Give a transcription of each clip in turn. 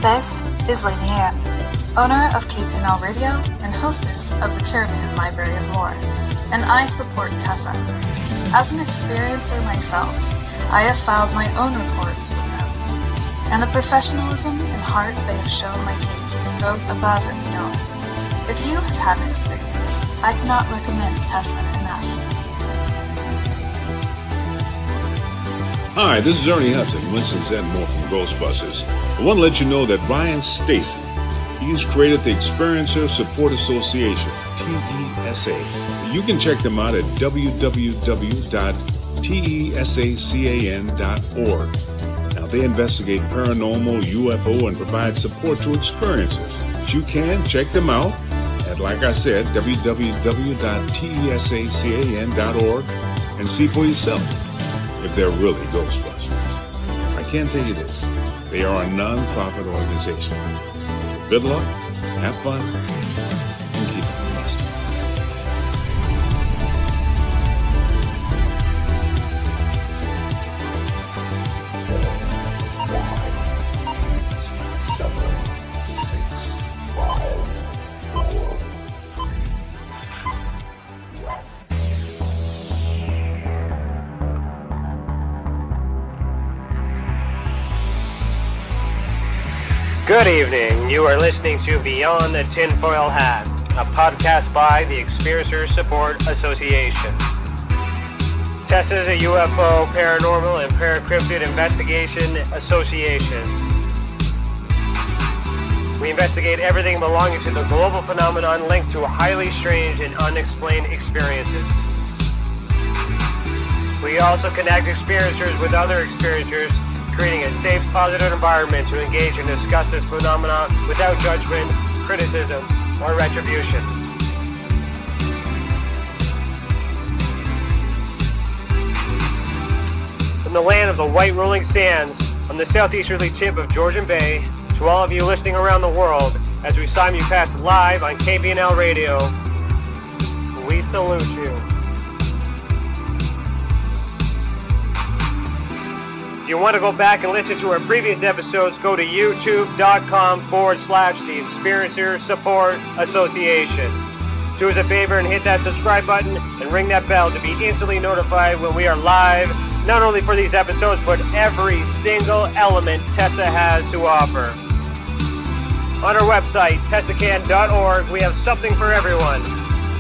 This is Lady Anne, owner of KPNL Radio and hostess of the Caravan Library of Lore, and I support Tessa. As an experiencer myself, I have filed my own reports with them, and the professionalism and heart they have shown my case goes above and beyond. If you have had an experience, I cannot recommend Tessa enough. Hi, this is Ernie Hudson, Winston's and more from Ghostbusters. I want to let you know that Ryan Stacey, he's created the Experiencer Support Association, TESA. You can check them out at www.tesacan.org. Now, they investigate paranormal, UFO, and provide support to experiencers. But you can check them out at, like I said, www.tesacan.org and see for yourself if they're really Ghostbusters. I can tell you this, they are a non-profit organization. Good luck, have fun, and keep it busted. Good evening. You are listening to Beyond the Tinfoil Hat, a podcast by the Experiencer Support Association. Tessa is a UFO, paranormal, and paracryptid investigation association. We investigate everything belonging to the global phenomenon linked to highly strange and unexplained experiences. We also connect experiencers with other experiencers, creating a safe, positive environment to engage and discuss this phenomenon without judgment, criticism, or retribution. From the land of the white rolling sands, on the southeasterly tip of Georgian Bay, to all of you listening around the world, as we simulcast live on KPNL Radio, we salute you. If you want to go back and listen to our previous episodes, go to youtube.com/the Experiencer Support Association. Do us a favor and hit that subscribe button and ring that bell to be instantly notified when we are live, not only for these episodes, but every single element Tessa has to offer. On our website, tessacan.org, we have something for everyone.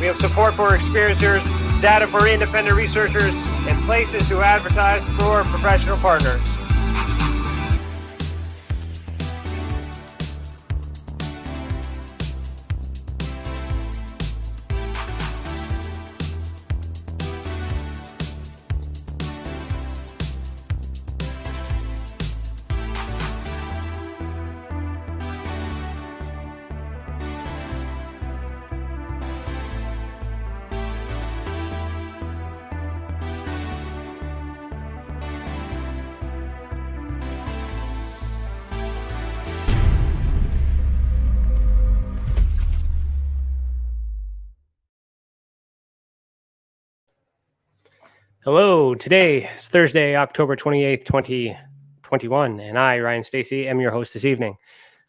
We have support for experiencers, data for independent researchers, and places to advertise for professional partners. Hello, today is Thursday, October 28th, 2021, and I, Ryan Stacey, am your host this evening.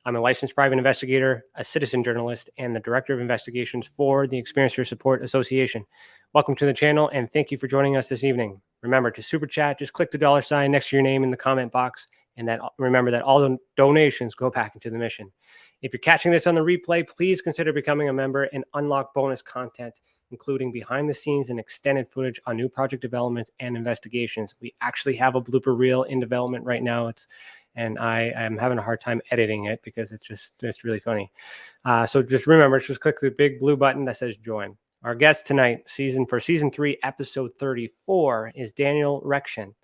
I'm a licensed private investigator, a citizen journalist, and the Director of Investigations for the Experiencer Support Association. Welcome to the channel, and thank you for joining us this evening. Remember to super chat, just click the $ next to your name in the comment box, and remember that all the donations go back into the mission. If you're catching this on the replay, please consider becoming a member and unlock bonus content, including behind the scenes and extended footage on new project developments and investigations. We actually have a blooper reel in development right now. And I am having a hard time editing it because it's really funny. So just remember, just click the big blue button that says join. Our guest tonight, season 3, episode 34, is Daniel Rekshan.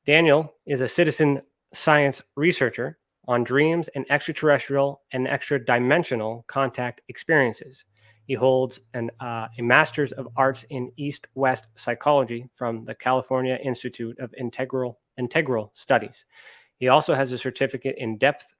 Daniel is a citizen science researcher on dreams and extraterrestrial and extra-dimensional contact experiences. He holds a Master's of Arts in East-West Psychology from the California Institute of Integral Studies. He also has a certificate in depth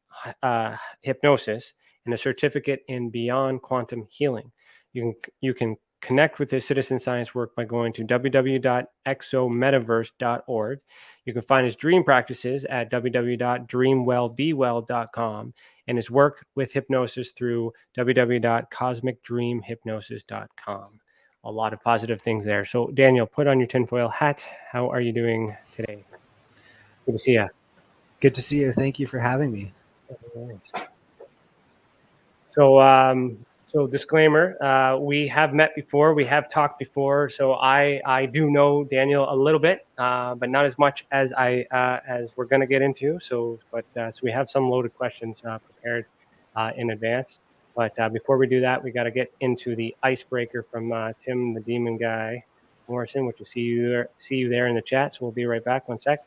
hypnosis and a certificate in beyond quantum healing. You can connect with his citizen science work by going to www.exometaverse.org. You can find his dream practices at www.dreamwellbewell.com and his work with hypnosis through www.cosmicdreamhypnosis.com. A lot of positive things there. So, Daniel, put on your tinfoil hat. How are you doing today? Good to see you. Good to see you. Thank you for having me. So disclaimer, we have met before, we have talked before, so I do know Daniel a little bit, but not as much as as we're going to get into. So we have some loaded questions prepared in advance. But before we do that, we got to get into the icebreaker from Tim the Demon Guy Morrison, which is see you there in the chat. So we'll be right back. 1 sec.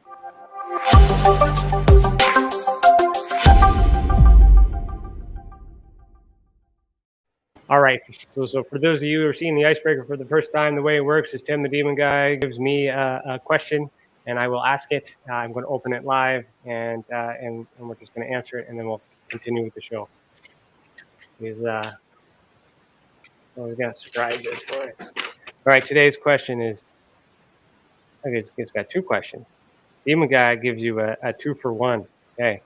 All right. So for those of you who are seeing the icebreaker for the first time, the way it works is Tim the Demon Guy gives me a question, and I will ask it. I'm going to open it live, and we're just going to answer it, and then we'll continue with the show. He's got surprises for us. All right. Today's question is. It's got 2 questions. Demon Guy gives you a 2-for-1. Okay.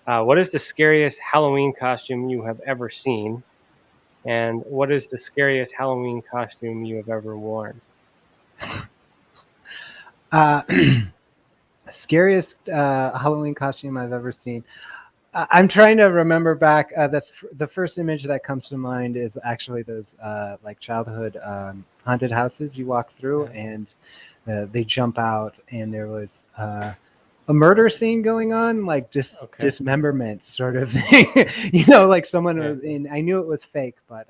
What is the scariest Halloween costume you have ever seen? And what is the scariest Halloween costume you have ever worn? Scariest Halloween costume I've ever seen. I'm trying to remember back. The first image that comes to mind is actually those like childhood haunted houses you walk through, and they jump out, and there was a murder scene going on, like dismemberment sort of thing. Like someone was in. I knew it was fake, but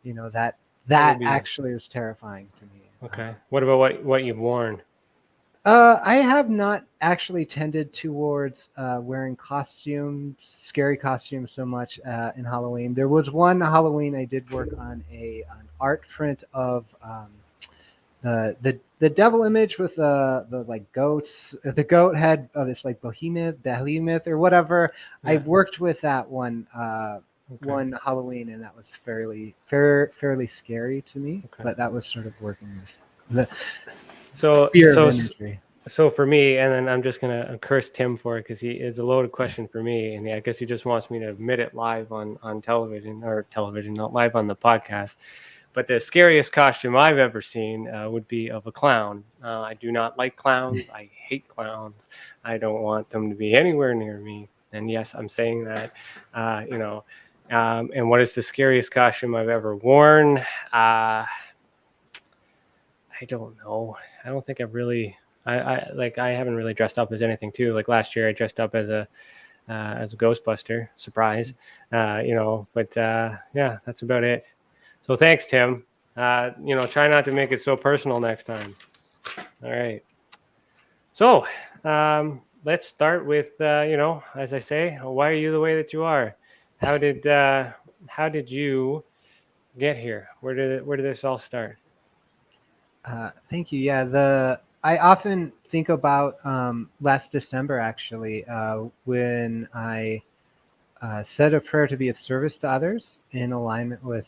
that actually was terrifying to me. Okay. What about what you've worn? I have not actually tended towards wearing scary costumes so much in Halloween. There was one Halloween I did work on an art print of the devil image with the like goats. The goat had this like behemoth or whatever. Yeah. I worked with that one one Halloween, and that was fairly scary to me. Okay. But that was sort of working with the fear of imagery. So for me, and then I'm just gonna curse Tim for it because he is a loaded question for me, and I guess he just wants me to admit it live on television, not live on the podcast. But the scariest costume I've ever seen would be of a clown. I do not like clowns. I hate clowns. I don't want them to be anywhere near me. And yes, I'm saying that. And what is the scariest costume I've ever worn? I don't know. I don't think I've really. I haven't really dressed up as anything too. Like last year, I dressed up as a Ghostbuster surprise. But that's about it. So thanks, Tim. Try not to make it so personal next time. All right. So let's start with as I say, why are you the way that you are? How did you get here? Where did this all start? Thank you. Yeah, I often think about last December, actually, when I said a prayer to be of service to others in alignment with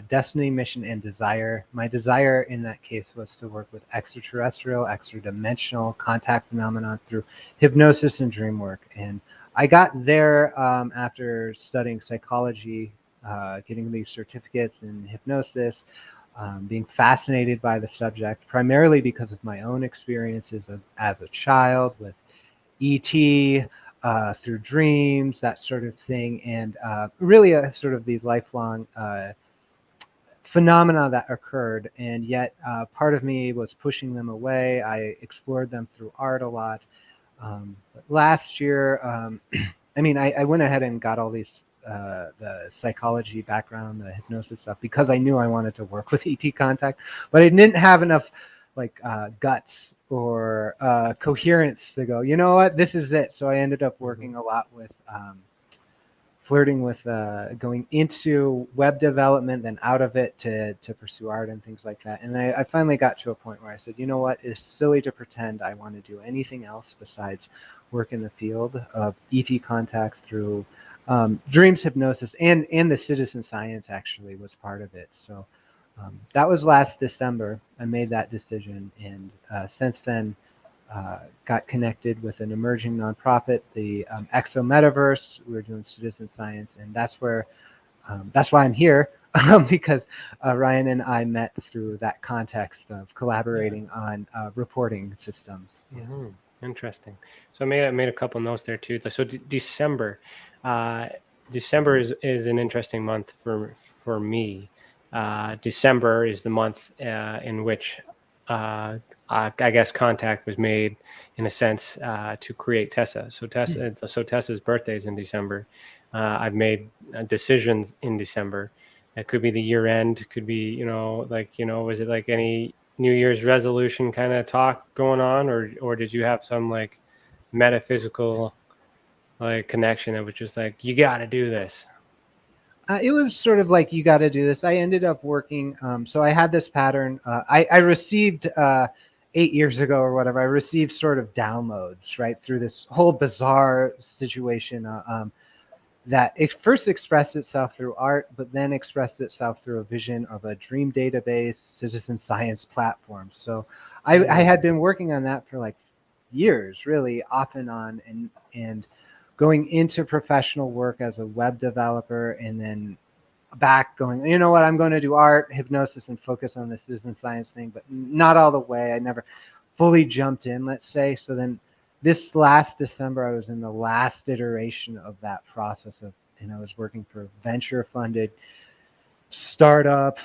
destiny, mission, and desire. My desire in that case was to work with extraterrestrial, extra-dimensional contact phenomenon through hypnosis and dream work. And I got there after studying psychology, getting these certificates in hypnosis, being fascinated by the subject, primarily because of my own experiences as a child with ET, through dreams, that sort of thing, and really a sort of these lifelong phenomena that occurred, and yet part of me was pushing them away. I explored them through art a lot. But last year, I went ahead and got all these the psychology background, the hypnosis stuff, because I knew I wanted to work with ET contact, but I didn't have enough guts or coherence to go, you know what, this is it. So I ended up working a lot with flirting with going into web development, then out of it to pursue art and things like that. And I finally got to a point where I said, you know what, it's silly to pretend I want to do anything else besides work in the field of ET contact through dreams hypnosis, and the citizen science actually was part of it. So That was last December. I made that decision, and since then, got connected with an emerging nonprofit, the Exo Metaverse. We're doing citizen science, and that's why I'm here, because Ryan and I met through that context of collaborating on reporting systems. Yeah. Mm-hmm. Interesting. So I made a couple notes there too. So December, December is an interesting month for me. December is the month in which I guess contact was made, in a sense, to create Tessa. So Tessa's birthday is in December. I've made decisions in December. It could be the year end. Could be, was it like any New Year's resolution kind of talk going on, or did you have some like metaphysical like connection that was just like, you got to do this? It was sort of like, you got to do this. I ended up working. So I had this pattern. I received 8 years ago or whatever. I received sort of downloads right through this whole bizarre situation that it first expressed itself through art, but then expressed itself through a vision of a dream database, citizen science platform. So I had been working on that for like years, really off and on, and going into professional work as a web developer, and then back going, you know what, I'm going to do art, hypnosis, and focus on the citizen science thing, but not all the way. I never fully jumped in, let's say. So then this last December, I was in the last iteration of that process and I was working for a venture-funded startup.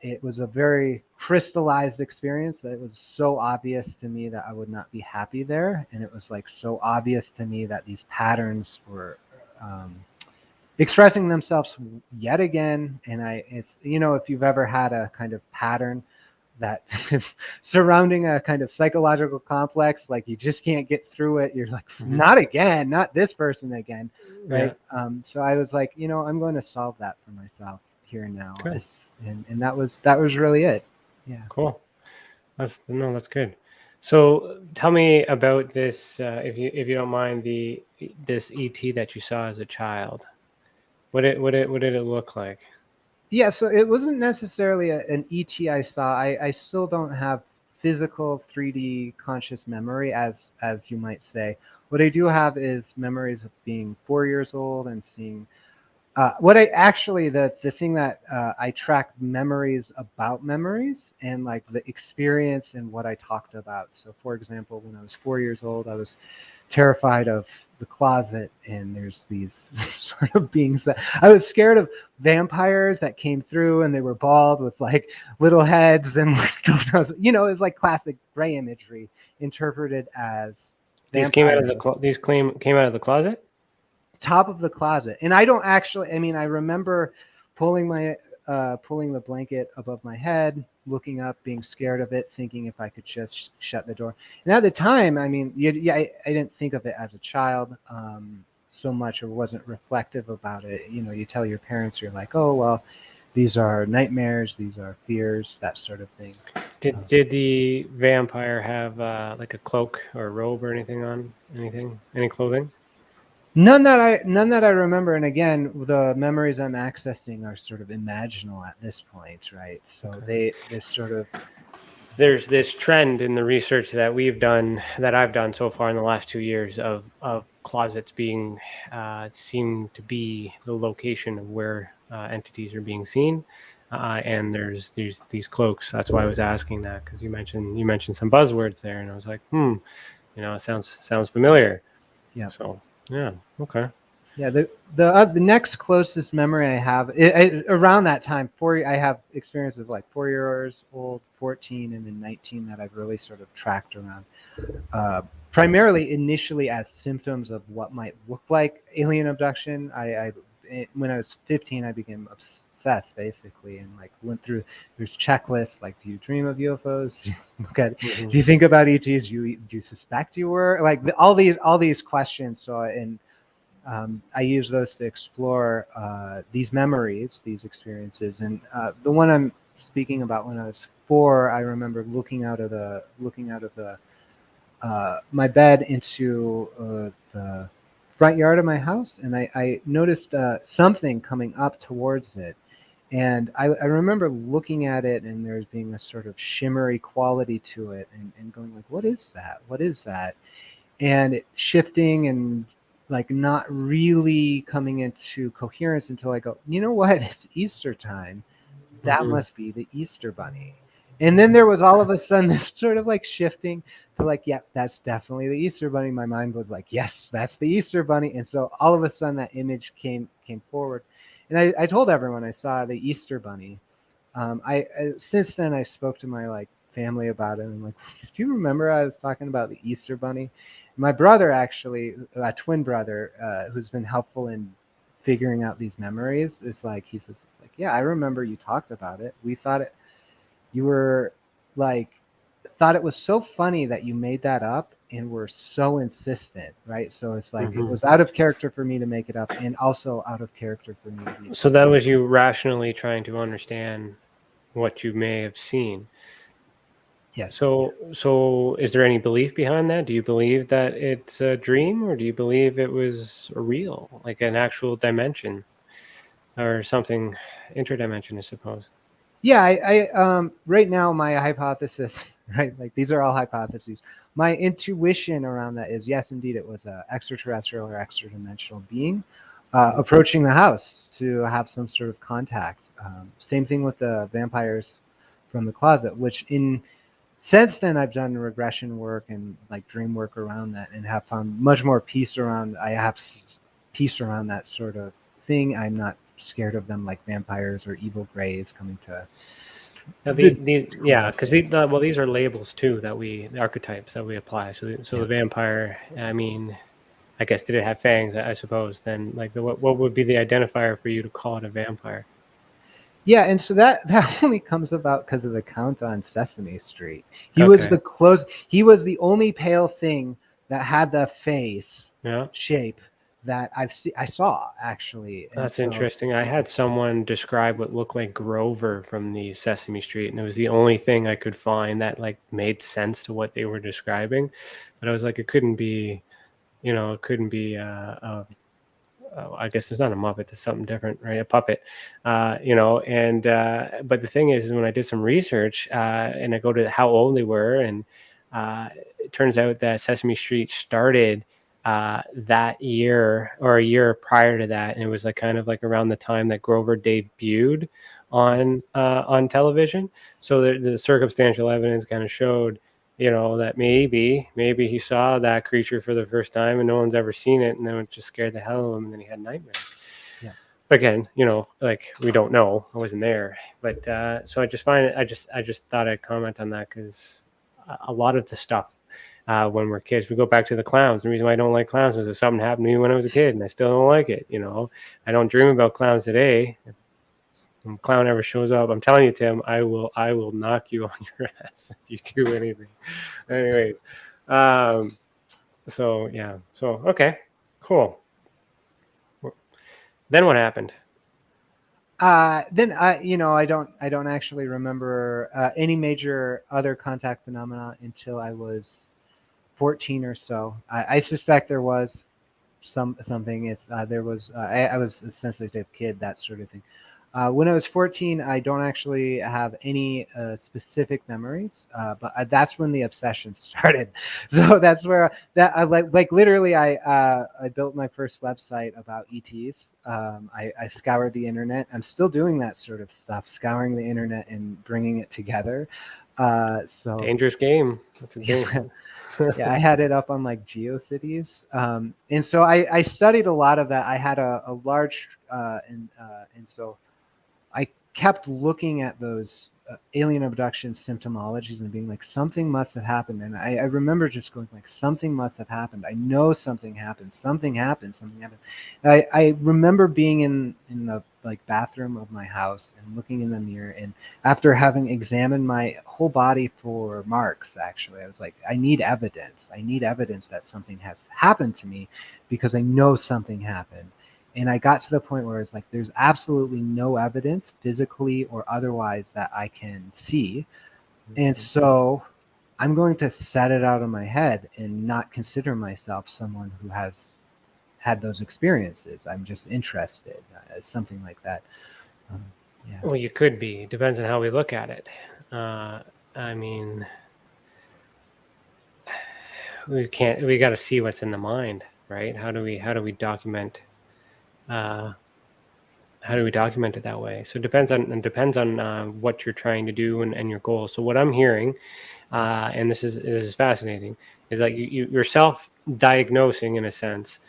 It was a very crystallized experience. It was so obvious to me that I would not be happy there, and it was like so obvious to me that these patterns were expressing themselves yet again. And it's, if you've ever had a kind of pattern that is surrounding a kind of psychological complex, like you just can't get through it. You're like, not again, not this person again, right? Yeah. So I was like, I'm going to solve that for myself here and now. Cool. And that was really it. Yeah. Cool. That's good. So tell me about this, if you don't mind, this ET that you saw as a child. What did it look like? Yeah, so it wasn't necessarily an ET I saw. I still don't have physical 3D conscious memory, as you might say. What I do have is memories of being 4 years old and seeing the thing that I track memories about memories, and like the experience and what I talked about. So for example, when I was 4 years old, I was terrified of the closet, and there's these sort of beings that I was scared of, vampires that came through, and they were bald with like little heads, and like, it was like classic gray imagery interpreted as these came out of the closet? Top of the closet. And I don't actually, I remember pulling the blanket above my head, looking up, being scared of it, thinking if I could just shut the door. And at the time, I didn't think of it as a child so much, or wasn't reflective about it. You tell your parents, you're like, oh, well, these are nightmares, these are fears, that sort of thing. Did the vampire have like a cloak or a robe or anything on? Any clothing? None that I remember. And again, the memories I'm accessing are sort of imaginal at this point, right? So okay. they sort of... There's this trend in the research that I've done so far in the last 2 years of closets being seem to be the location of where entities are being seen, and there's these cloaks. That's why I was asking that, because you mentioned some buzzwords there, and I was like, it sounds familiar. Yeah. So. Yeah. Okay. Yeah. The next closest memory I have around that time, I have experience of like 4 years old, 14, and then 19 that I've really sort of tracked around. Primarily, initially as symptoms of what might look like alien abduction. When I was 15, I became obsessed basically, and like went through. There's checklists like, do you dream of UFOs? Do you think about ETs? Do you suspect you were, like all these questions? So I use those to explore these memories, these experiences, and the one I'm speaking about, when I was 4, I remember looking out of my bed into the front yard of my house, and I noticed something coming up towards it, And I remember looking at it and there's being a sort of shimmery quality to it and going like, what is that? What is that? And it shifting and like not really coming into coherence until I go, you know what? It's Easter time. That must be the Easter bunny. And then there was all of a sudden this sort of like shifting to like, yeah, that's definitely the Easter bunny. My mind was like, yes, that's the Easter bunny. And so all of a sudden that image came forward. And I told everyone I saw the Easter bunny. I since then I spoke to my like family about it. And I'm like, do you remember I was talking about the Easter bunny? My brother, actually, a twin brother, who's been helpful in figuring out these memories, is like, he says, like, yeah, I remember you talked about it. We thought it, you were like, thought it was so funny that you made that up and were so insistent, right? So it's like, it was out of character for me to make it up and also out of character for me to be. So that was you rationally trying to understand what you may have seen. Yes. So is there any belief behind that? Do you believe that it's a dream, or do you believe it was real, like an actual dimension or something interdimension, I suppose? Yeah, I right now my hypothesis, right? Like these are all hypotheses. My intuition around that is yes, indeed, it was a extraterrestrial or extra-dimensional being approaching the house to have some sort of contact. Same thing with the vampires from the closet, which since then I've done regression work and like dream work around that and have found much more peace around. I have peace around that sort of thing. I'm not scared of them like vampires or evil grays coming to. Because these are labels too the archetypes that we apply. So the vampire, I mean, I guess, did it have fangs? I suppose. Then like what would be the identifier for you to call it a vampire? Yeah, and so that only comes about because of the Count on Sesame Street. He was the only pale thing that had the face shape that I saw actually. And that's interesting. I had someone describe what looked like Grover from the Sesame Street, and it was the only thing I could find that like made sense to what they were describing. But I was like, it couldn't be, I guess there's not a Muppet, it's something different, right? A puppet, but the thing is when I did some research and I go to how old they were, and it turns out that Sesame Street started that year or a year prior to that, and it was like kind of like around the time that Grover debuted on television. So the circumstantial evidence kind of showed, that maybe he saw that creature for the first time and no one's ever seen it, and then it just scared the hell out of him, and then he had nightmares. Yeah. But again, like we don't know. I wasn't there. But so I just find it, I just thought I'd comment on that because a lot of the stuff when we're kids, we go back to the clowns. The reason why I don't like clowns is that something happened to me when I was a kid, and I still don't like it. I don't dream about clowns today. When a clown ever shows up, I'm telling you, Tim, I will knock you on your ass if you do anything. Anyways, okay, cool. Then what happened? Then I don't actually remember any major other contact phenomena until I was 14 or so. I suspect there was something. I was a sensitive kid, that sort of thing. When I was 14, I don't actually have any specific memories, but that's when the obsession started. So that's where I literally I built my first website about ETs. I scoured the internet. I'm still doing that sort of stuff, scouring the internet and bringing it together. So dangerous game. That's a game. Yeah, I had it up on like GeoCities, and so I studied a lot of that. I had a large and so I kept looking at those alien abduction symptomologies and being like, something must have happened. And I remember just going like, something must have happened. I know something happened. Something happened. I remember being in the like bathroom of my house and looking in the mirror, and after having examined my whole body for marks, actually, I was like, I need evidence. I need evidence that something has happened to me because I know something happened. And I got to the point where it's like, there's absolutely no evidence, physically or otherwise, that I can see. And so I'm going to set it out of my head and not consider myself someone who has had those experiences. I'm just interested, something like that. Yeah. Well, you could be. Depends on how we look at it. I mean, we can't. We got to see what's in the mind, right? How do we document? Uh, how do we document it that way? So it depends on what you're trying to do and your goals. So what I'm hearing, and this is fascinating, is that you're self-diagnosing in a sense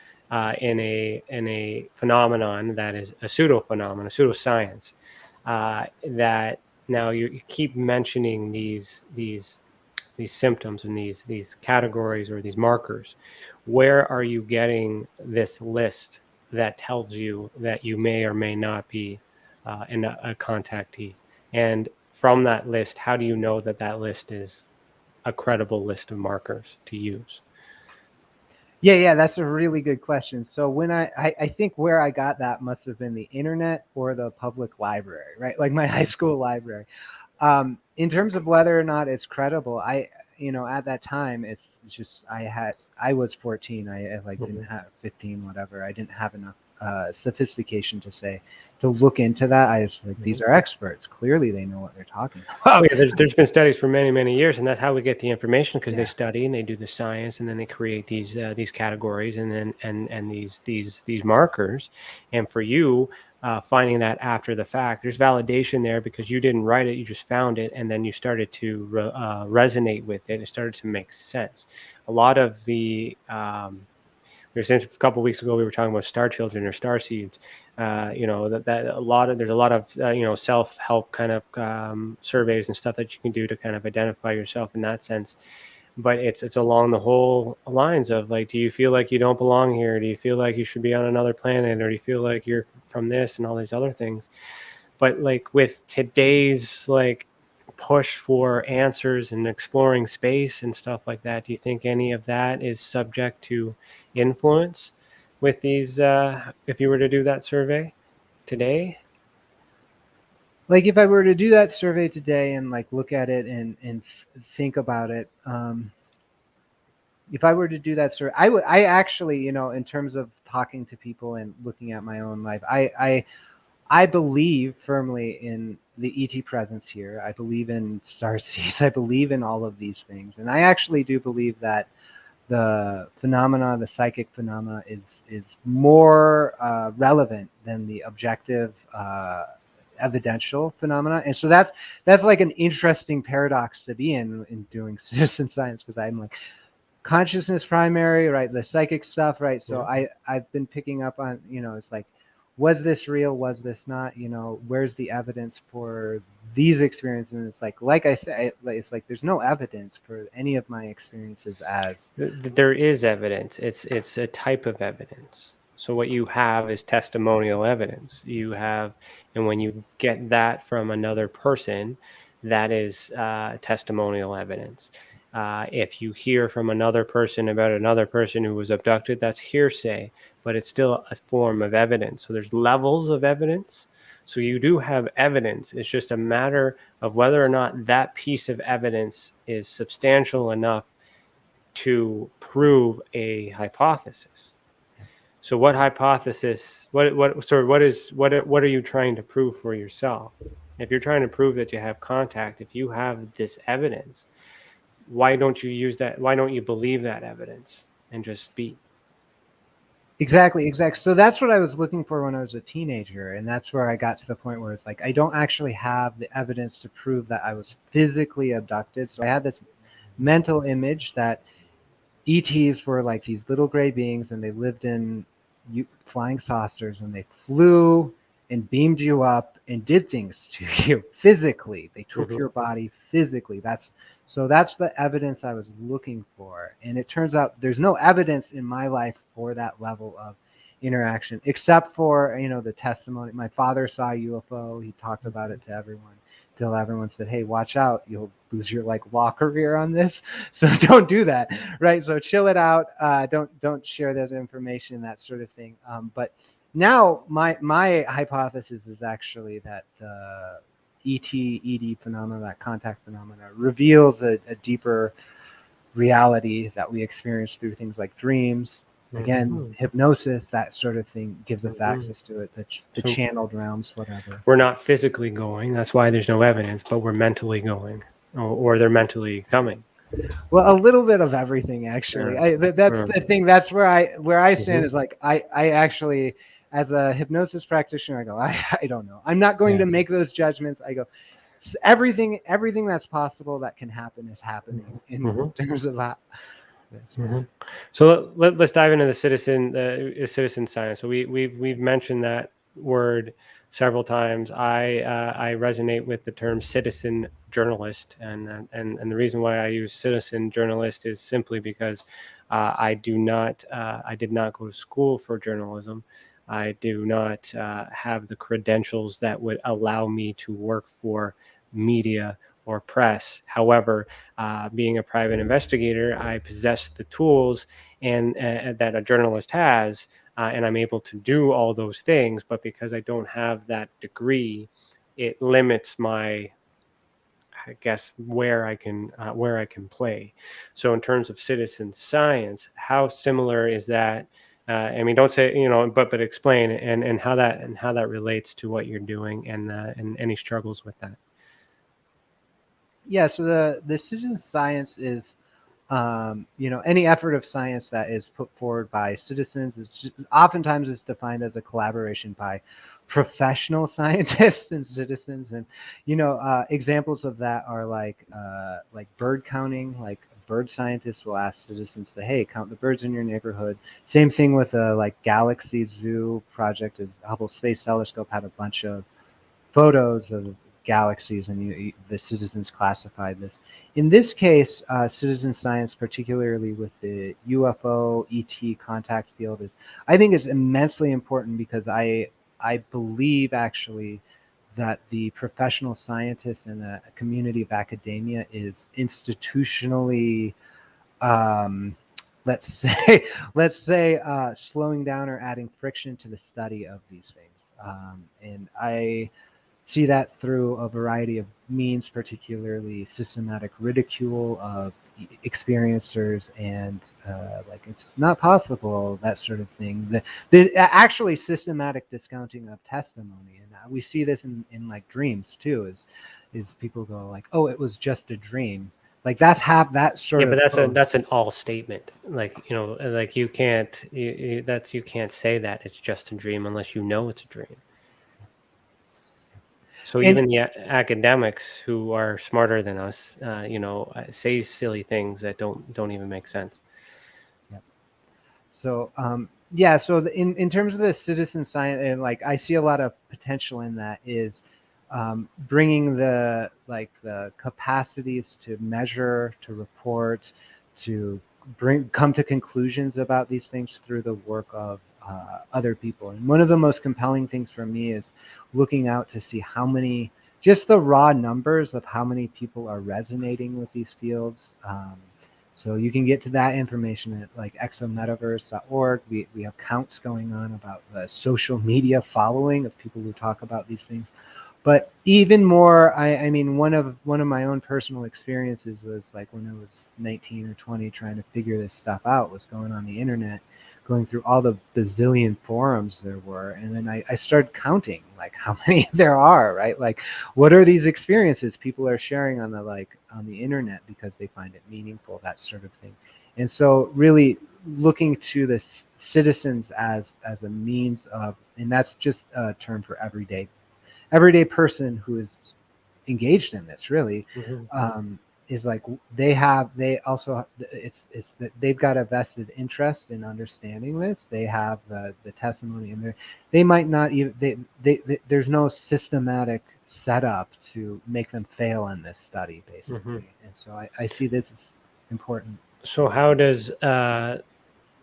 in a phenomenon that is a pseudo phenomenon, a pseudoscience. That now you keep mentioning these symptoms and these categories or these markers. Where are you getting this list that tells you that you may or may not be a contactee? And from that list, how do you know that that list is a credible list of markers to use? Yeah, that's a really good question. So when I think where I got that must have been the internet or the public library, right? Like my high school library. In terms of whether or not it's credible, at that time, it's just I was 14. I like didn't have 15, whatever. I didn't have enough sophistication to look into that. I was like, these are experts. Clearly, they know what they're talking about. Oh, yeah, there's been studies for many years, and that's how we get the information, because they Yeah. study and they do the science, and then they create these categories and then and these markers. And for you, finding that after the fact, there's validation there because you didn't write it, you just found it, and then you started to resonate with it. It started to make sense. A lot of the a couple of weeks ago, we were talking about star children or star seeds. There's a lot of self-help kind of surveys and stuff that you can do to kind of identify yourself in that sense. But it's along the whole lines of, like, do you feel like you don't belong here? Do you feel like you should be on another planet? Or do you feel like you're from this and all these other things? But like with today's push for answers and exploring space and stuff like that, do you think any of that is subject to influence with these if you were to do that survey today? Like if I were to do that survey today and look at it and think about it, if I were to do that survey, I actually, in terms of talking to people and looking at my own life, I believe firmly in the ET presence here. I believe in starseeds. I believe in all of these things, and I actually do believe that the psychic phenomena, is more relevant than the objective evidential phenomena. And so that's like an interesting paradox to be in doing citizen science, because I'm like, consciousness primary, right? The psychic stuff, right? So Yeah. I've been picking up on, it's like, was this real? Was this not? Where's the evidence for these experiences? And it's like I said, it's like there's no evidence for any of my experiences as. There is evidence. It's a type of evidence. So what you have is testimonial evidence. You have, and when you get that from another person, that is testimonial evidence. If you hear from another person about another person who was abducted, that's hearsay, but it's still a form of evidence. So there's levels of evidence. So you do have evidence. It's just a matter of whether or not that piece of evidence is substantial enough to prove a hypothesis. So what hypothesis, what are you trying to prove for yourself? If you're trying to prove that you have contact, if you have this evidence, why don't you use that? Why don't you believe that evidence and just be? Exactly. So that's what I was looking for when I was a teenager, and that's where I got to the point where it's like I don't actually have the evidence to prove that I was physically abducted. So I had this mental image that ETs were like these little gray beings, and they lived in flying saucers, and they flew and beamed you up and did things to you physically. They took your body physically. That's the evidence I was looking for. And it turns out there's no evidence in my life for that level of interaction, except for, the testimony. My father saw a UFO. He talked about it to everyone, till everyone said, hey, watch out. You'll lose your law career on this. So don't do that. Right. So chill it out. Don't share this information, that sort of thing. But now my hypothesis is actually that ED phenomena, that contact phenomena, reveals a deeper reality that we experience through things like dreams, Again, hypnosis, that sort of thing, gives us access to it, the So channeled realms, whatever. we're not physically going. That's why there's no evidence, but we're mentally going, or they're mentally coming. Well, a little bit of everything, actually. That's the thing. That's where I stand is like, I actually, as a hypnosis practitioner, I go, I don't know. I'm not going to make those judgments. I go, everything that's possible that can happen is happening in terms of that. So let's dive into the citizen science. So we've mentioned that word several times. I resonate with the term citizen journalist, and the reason why I use citizen journalist is simply because I did not go to school for journalism. I do not have the credentials that would allow me to work for media or press. However, being a private investigator, I possess the tools and that a journalist has, and I'm able to do all those things. But because I don't have that degree, it limits my, I guess, where I can play. So in terms of citizen science, how similar is that? I mean, don't say, but explain and how that relates to what you're doing and any struggles with that. Yeah, so the citizen science is, any effort of science that is put forward by citizens is oftentimes is defined as a collaboration by professional scientists and citizens, and examples of that are like bird counting. Like bird scientists will ask citizens to, hey, count the birds in your neighborhood. Same thing with a like Galaxy Zoo project. The Hubble Space Telescope had a bunch of photos of galaxies, and the citizens classified this. In this case, citizen science, particularly with the UFO ET contact field, I think is immensely important, because I believe actually that the professional scientists and the community of academia is institutionally, let's say, slowing down or adding friction to the study of these things, and I see that through a variety of means, particularly systematic ridicule of experiencers and like it's not possible, that sort of thing. The actually systematic discounting of testimony, and we see this in like dreams too. Is people go like, oh, it was just a dream. Like that's that sort of. Yeah, but that's an all statement. Like like you can't you can't say that it's just a dream unless you know it's a dream. So even the academics who are smarter than us, say silly things that don't even make sense. Yeah. So so in terms of the citizen science, and like I see a lot of potential in that is bringing the capacities to measure, to report, to come to conclusions about these things through the work of other people. And one of the most compelling things for me is looking out to see how many, just the raw numbers of how many people are resonating with these fields. So you can get to that information at like exometaverse.org. We have counts going on about the social media following of people who talk about these things. But even more, I mean, one of my own personal experiences was like when I was 19 or 20 trying to figure this stuff out, was going on the internet, going through all the bazillion forums there were. And then I started counting like how many there are, right? Like what are these experiences people are sharing on the internet because they find it meaningful, that sort of thing. And so really looking to the citizens as a means of, and that's just a term for everyday person who is engaged in this, really, is like they also it's that they've got a vested interest in understanding this. They have the testimony, and they might not even there's no systematic setup to make them fail in this study, basically. And so I see this as important. So how does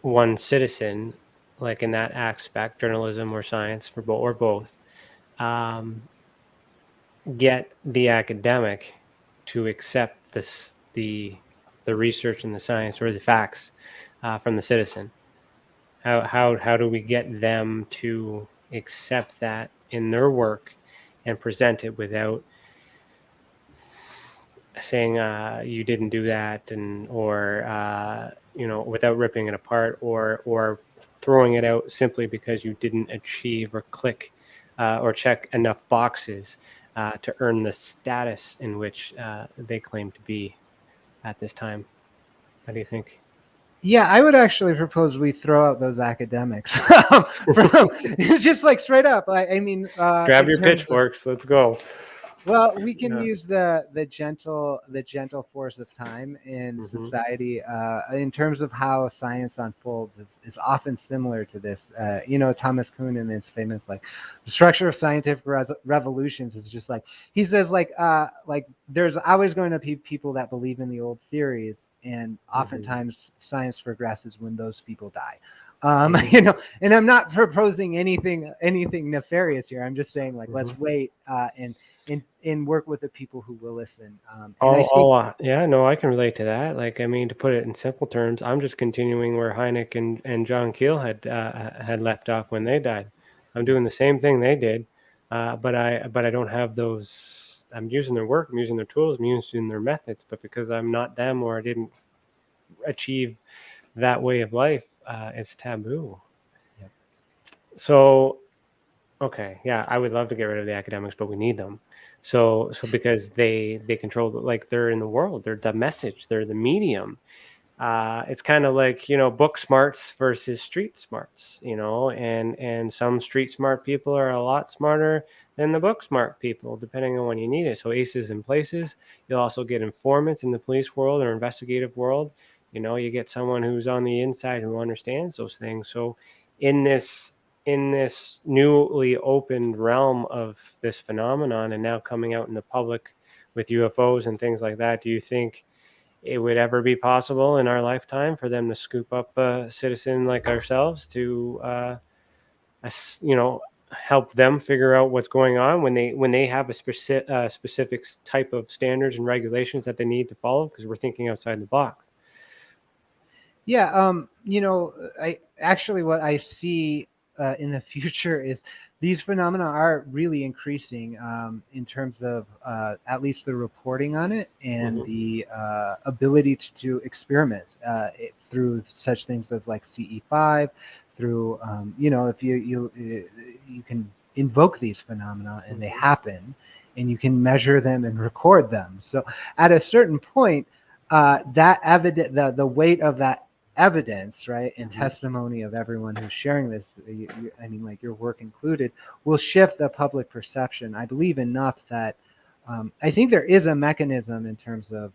one citizen, like in that aspect, journalism or science or both, get the academic to accept the research and the science or the facts from the citizen? How do we get them to accept that in their work and present it without saying you didn't do that, and or without ripping it apart, or throwing it out simply because you didn't achieve or click or check enough boxes to earn the status in which they claim to be at this time. How do you think? Yeah, I would actually propose we throw out those academics. It's just like straight up. I mean, Grab your pitchforks. Let's go. Well, we can use the gentle force of time in society in terms of how science unfolds is often similar to this. Thomas Kuhn in his famous the structure of scientific revolutions is just like he says like there's always going to be people that believe in the old theories, and oftentimes science progresses when those people die. And I'm not proposing anything nefarious here. I'm just saying let's wait and work with the people who will listen. Yeah, no, I can relate to that. To put it in simple terms, I'm just continuing where Hynek and John Keel had left off when they died. I'm doing the same thing they did, but I don't have those. I'm using their work, I'm using their tools, I'm using their methods, but because I'm not them or I didn't achieve that way of life, it's taboo. Yep. So, okay, yeah, I would love to get rid of the academics, but we need them. So because they control, they're in the world, they're the message, they're the medium. It's kind of like, book smarts versus street smarts, and some street smart people are a lot smarter than the book smart people, depending on when you need it. So aces in places. You'll also get informants in the police world or investigative world. You get someone who's on the inside who understands those things. So in this newly opened realm of this phenomenon, and now coming out in the public with UFOs and things like that, do you think it would ever be possible in our lifetime for them to scoop up a citizen like ourselves to help them figure out what's going on when they have a specific type of standards and regulations that they need to follow, because we're thinking outside the box? Yeah, I actually what I see in the future is these phenomena are really increasing in terms of at least the reporting on it and the ability to do experiments through such things as like CE5, through if you can invoke these phenomena and they happen, and you can measure them and record them. So at a certain point, that the weight of that evidence, right, and testimony of everyone who's sharing this, your work included, will shift the public perception, I believe, enough that I think there is a mechanism in terms of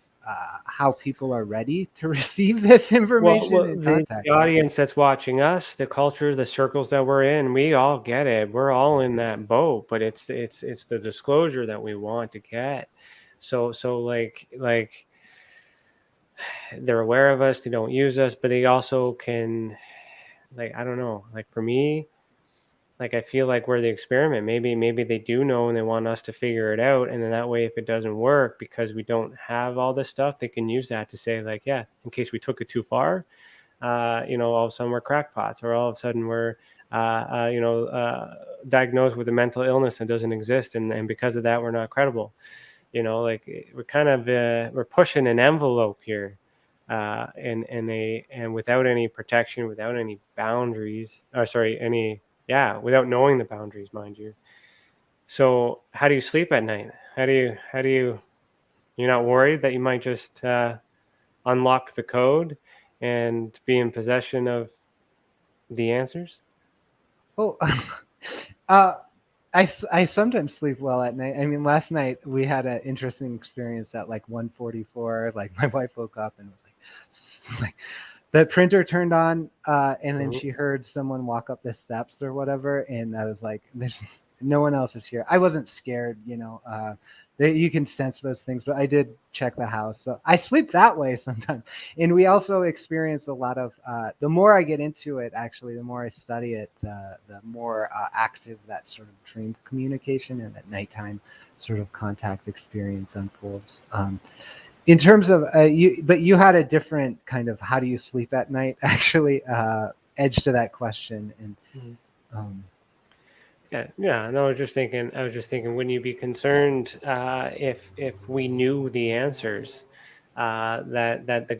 how people are ready to receive this information and contact the audience that's watching us, the cultures, the circles that we're in, we all get it. We're all in that boat, but it's the disclosure that we want to get. So they're aware of us, they don't use us, but they also can, I don't know, for me, I feel like we're the experiment. Maybe they do know and they want us to figure it out, and then that way, if it doesn't work because we don't have all this stuff, they can use that to say yeah, in case we took it too far, all of a sudden we're crackpots, or all of a sudden we're diagnosed with a mental illness that doesn't exist, and because of that we're not credible. We're kind of we're pushing an envelope here, and without any protection, without any boundaries, without knowing the boundaries, mind you. So how do you sleep at night? How do you you're not worried that you might just unlock the code and be in possession of the answers? Oh, I sometimes sleep well at night. I mean, last night we had an interesting experience at 1:44. My wife woke up and was like the printer turned on, and then she heard someone walk up the steps or whatever, and I was like, "There's no one else is here." I wasn't scared, you can sense those things, but I did check the house. So I sleep that way sometimes. And we also experience a lot of, the more I get into it, actually, the more I study it, the more active that sort of dream communication and that nighttime sort of contact experience unfolds. In terms of, but you had a different kind of, how do you sleep at night, actually, edge to that question. And Yeah. No, I was just thinking. Wouldn't you be concerned if we knew the answers that the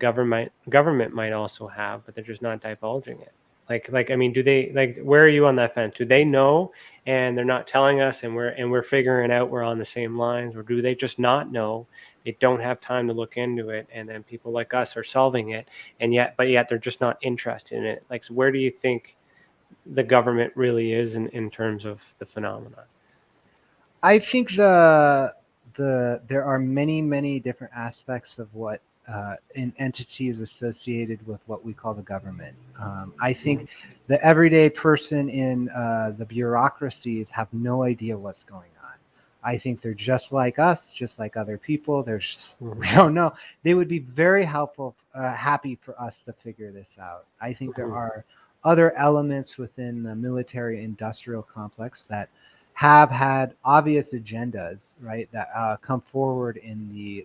government might also have, but they're just not divulging it? Like I mean, do they like? Where are you on that fence? Do they know and they're not telling us, and we're figuring out we're on the same lines, or do they just not know? They don't have time to look into it, and then people like us are solving it, and yet they're just not interested in it. Like, so where do you think the government really is in terms of the phenomenon? I think there are many different aspects of what an entity is associated with what we call the government. I think the everyday person in the bureaucracies have no idea what's going on. I think they're just like us, just like other people. We don't know. They would be very happy for us to figure this out. I think there are other elements within the military-industrial complex that have had obvious agendas, right? That come forward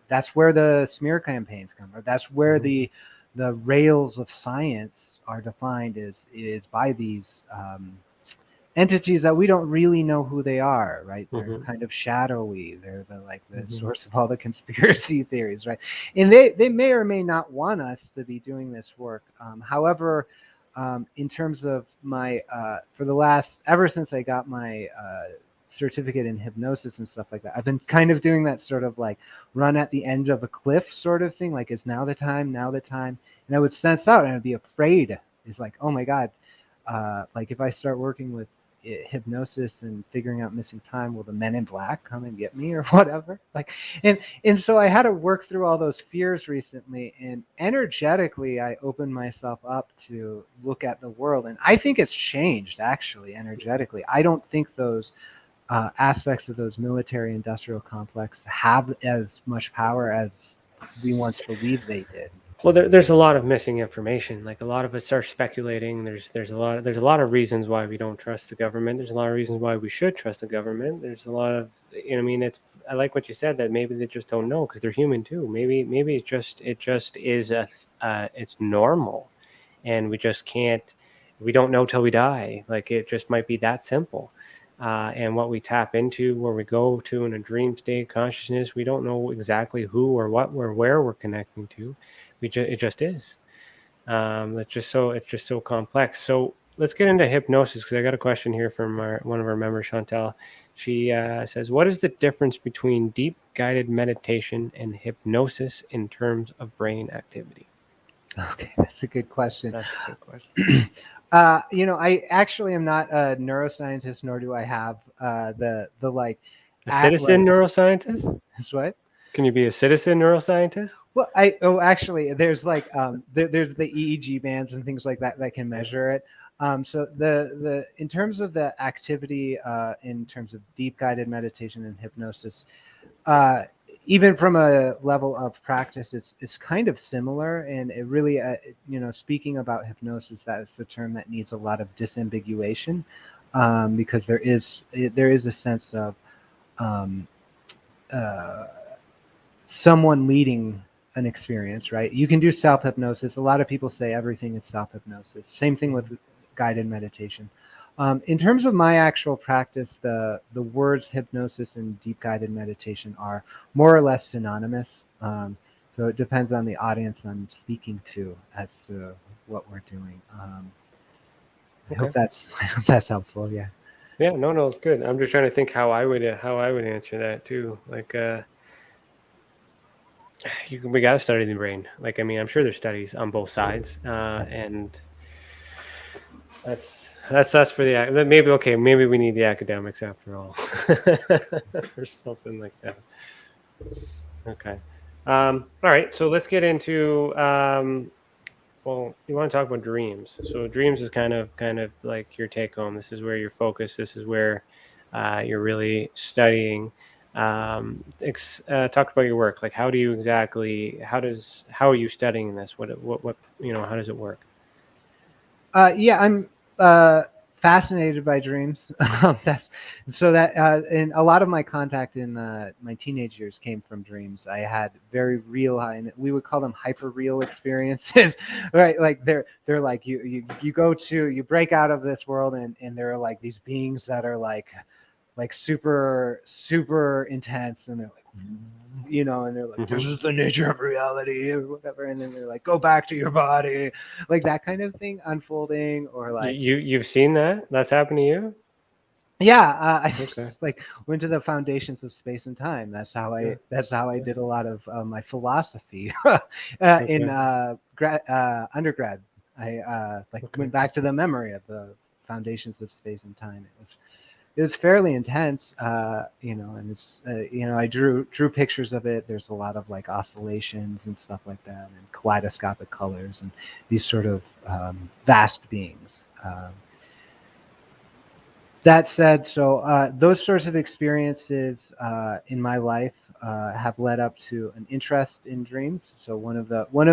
that's where the smear campaigns come from. That's where the rails of science are defined is by these entities that we don't really know who they are, right? They're kind of shadowy. They're the source of all the conspiracy theories, right? And they may or may not want us to be doing this work. However, in terms of my ever since I got my certificate in hypnosis and stuff like that, I've been kind of doing that sort of like run at the end of a cliff sort of thing, like, is now the time, and I would sense out and I'd be afraid. It's like, oh my god, like if I start working with hypnosis and figuring out missing time, will the men in black come and get me or whatever? Like, and so I had to work through all those fears recently, and energetically I opened myself up to look at the world, and I think it's changed actually energetically. I don't think those aspects of those military industrial complex have as much power as we once believed they did. Well, there's a lot of missing information. Like, a lot of us are speculating. There's a lot of reasons why we don't trust the government. There's a lot of reasons why we should trust the government. There's a lot of, I mean, I like what you said, that maybe they just don't know because they're human too. Maybe it just is it's normal, and we just can't. We don't know till we die. Like, it just might be that simple. And what we tap into, where we go to in a dream state consciousness, we don't know exactly who or what or where we're connecting to. It just is. It's just so complex. So let's get into hypnosis, because I got a question here from one of our members, Chantel. She says, "What is the difference between deep guided meditation and hypnosis in terms of brain activity?" Okay, that's a good question. That's a good question. I actually am not a neuroscientist, nor do I have the like a citizen neuroscientist. That's what. Can you be a citizen neuroscientist? Well, actually, there's like there's the EEG bands and things like that that can measure it. So the in terms of the activity, in terms of deep guided meditation and hypnosis, even from a level of practice, it's kind of similar. And it really, speaking about hypnosis, that is the term that needs a lot of disambiguation, because there is a sense of someone leading an experience, right? You can do self-hypnosis. A lot of people say everything is self-hypnosis. Same thing with guided meditation. In terms of my actual practice, the words hypnosis and deep guided meditation are more or less synonymous. So it depends on the audience I'm speaking to as to what we're doing. I hope that's helpful. Yeah. Yeah. No, it's good. I'm just trying to think how I would answer that too. Like, we got to study the brain. Like, I mean, I'm sure there's studies on both sides, and that's for the maybe we need the academics after all, or something like that. Okay. All right. So let's get into. Well, you want to talk about dreams. So dreams is kind of like your take home. This is where you're focused. This is where you're really studying. Talk about your work. Like, how are you studying this? What how does it work? I'm fascinated by dreams. That's so that and a lot of my contact in my teenage years came from dreams. I had very real, and we would call them hyper real experiences, right? Like they're like you break out of this world, and there are like these beings that are like super intense, and they're like, and they're like, this is the nature of reality or whatever, and then they're like, go back to your body, like that kind of thing unfolding, or like you've seen that? That's happened to you? yeah, I Okay. just, like went to the foundations of space and time. That's how I did a lot of my philosophy in undergrad. I went back to the memory of the foundations of space and time. It was fairly intense, and it's I drew pictures of it. There's a lot of like oscillations and stuff like that, and kaleidoscopic colors and these sort of vast beings. That said, so those sorts of experiences in my life have led up to an interest in dreams. So one of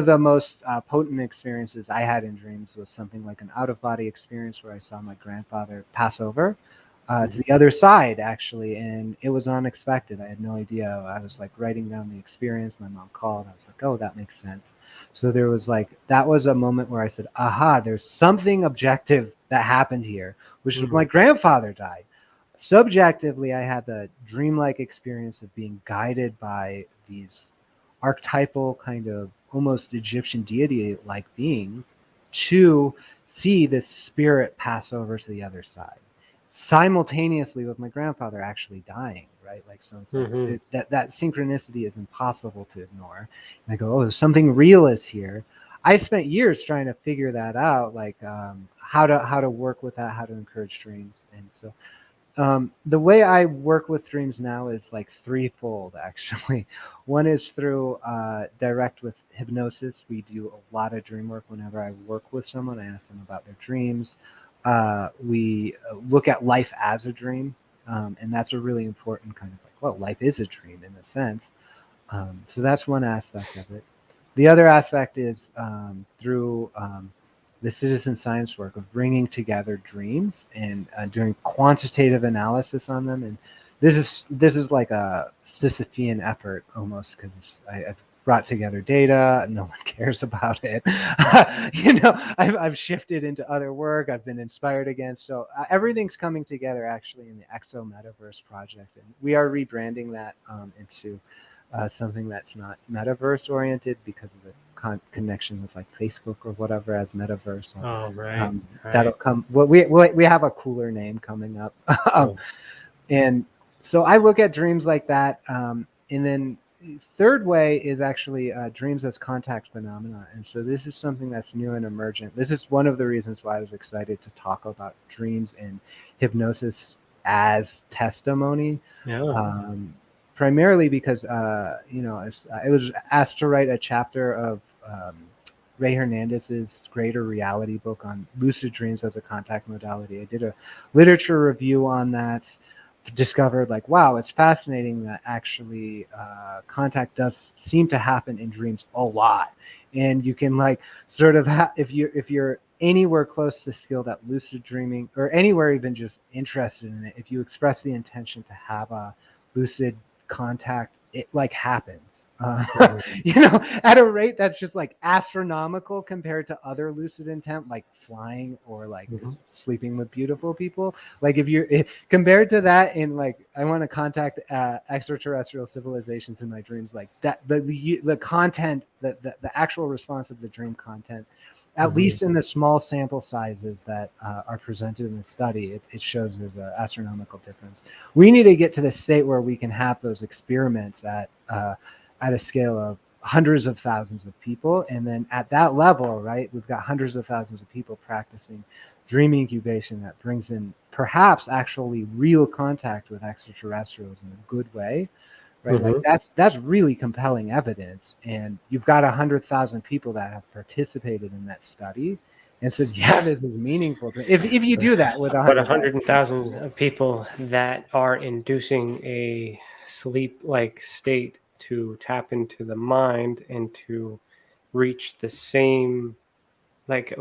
the most potent experiences I had in dreams was something like an out-of-body experience where I saw my grandfather pass over to the other side, actually, and it was unexpected. I had no idea. I was like writing down the experience. My mom called. I was like, oh, that makes sense. So there was that was a moment where I said, aha, there's something objective that happened here, which was my grandfather died. Subjectively, I had the dreamlike experience of being guided by these archetypal kind of almost Egyptian deity-like beings to see this spirit pass over to the other side, simultaneously with my grandfather actually dying, right? Like, so that synchronicity is impossible to ignore. And I go, oh, something real is here. I spent years trying to figure that out, like how to work with that, how to encourage dreams. And so the way I work with dreams now is like threefold, actually. One is through direct with hypnosis. We do a lot of dream work whenever I work with someone. I ask them about their dreams. We look at life as a dream, and that's a really important kind of like, well, life is a dream in a sense. So that's one aspect of it. The other aspect is through the citizen science work of bringing together dreams and doing quantitative analysis on them. And this is like a Sisyphean effort almost, because I've brought together data. No one cares about it. I've shifted into other work. I've been inspired again. So everything's coming together actually in the Exo Metaverse project, and we are rebranding that into something that's not metaverse oriented because of the connection with like Facebook or whatever as metaverse. Oh, right. That'll come. Well, we have a cooler name coming up, and so I look at dreams like that, and then third way is actually dreams as contact phenomena. And so this is something that's new and emergent. This is one of the reasons why I was excited to talk about dreams and hypnosis as testimony. Yeah. Primarily because I was asked to write a chapter of Ray Hernandez's Greater Reality book on lucid dreams as a contact modality. I did a literature review on that, discovered like, wow, it's fascinating that actually contact does seem to happen in dreams a lot, and you can like sort of if you're anywhere close to skilled at lucid dreaming, or anywhere even just interested in it, if you express the intention to have a lucid contact, it like happens at a rate that's just like astronomical compared to other lucid intent like flying or like sleeping with beautiful people. Like if compared to that, in like I want to contact extraterrestrial civilizations in my dreams, like that the content, the actual response of the dream content, at least in the small sample sizes that are presented in the study, it shows there's an astronomical difference. We need to get to the state where we can have those experiments at a scale of hundreds of thousands of people. And then at that level, right, we've got hundreds of thousands of people practicing dream incubation that brings in perhaps actually real contact with extraterrestrials in a good way. Right, like that's really compelling evidence, and you've got 100,000 people that have participated in that study, and so yeah, this is meaningful. If you do that with 100,000 of people that are inducing a sleep-like state to tap into the mind and to reach the same, like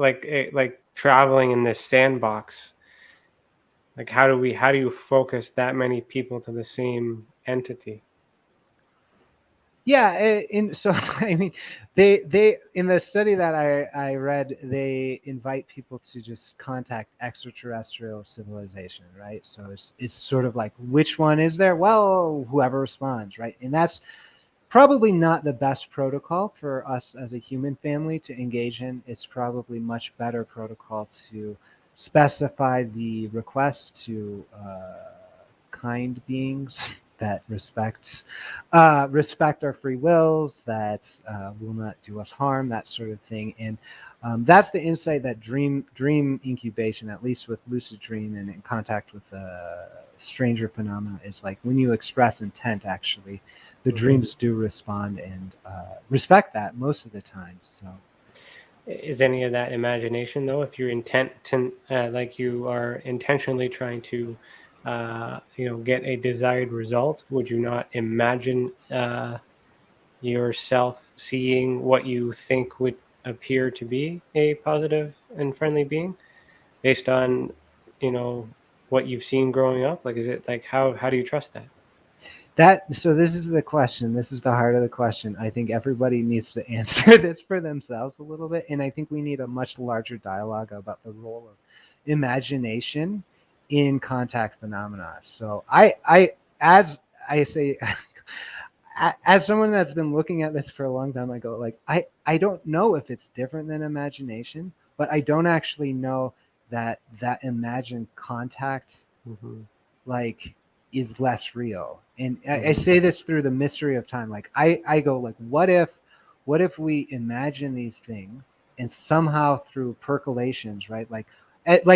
traveling in this sandbox Like, how do you focus that many people to the same entity? Yeah, so I mean, they in the study that I read, they invite people to just contact extraterrestrial civilization, right? So it's sort of like, which one is there? Well, whoever responds, right? And that's probably not the best protocol for us as a human family to engage in. It's probably much better protocol to specify the request to kind beings that respect our free wills, that will not do us harm, that sort of thing. And that's the insight that dream incubation, at least with lucid dream and in contact with stranger phenomena, is like when you express intent, actually, the dreams do respond and respect that most of the time. So, is any of that imagination though? If you're like you are intentionally trying to, get a desired result, would you not imagine yourself seeing what you think would appear to be a positive and friendly being based on, what you've seen growing up? Like, is it like how do you trust that? so this is the question. This is the heart of the question. I think everybody needs to answer this for themselves a little bit, and I think we need a much larger dialogue about the role of imagination in contact phenomena. So as I say, as someone that's been looking at this for a long time, I go like, I don't know if it's different than imagination, but I don't actually know that imagined contact like is less real. And I say this through the mystery of time. Like I go like, what if we imagine these things and somehow through percolations, right? Like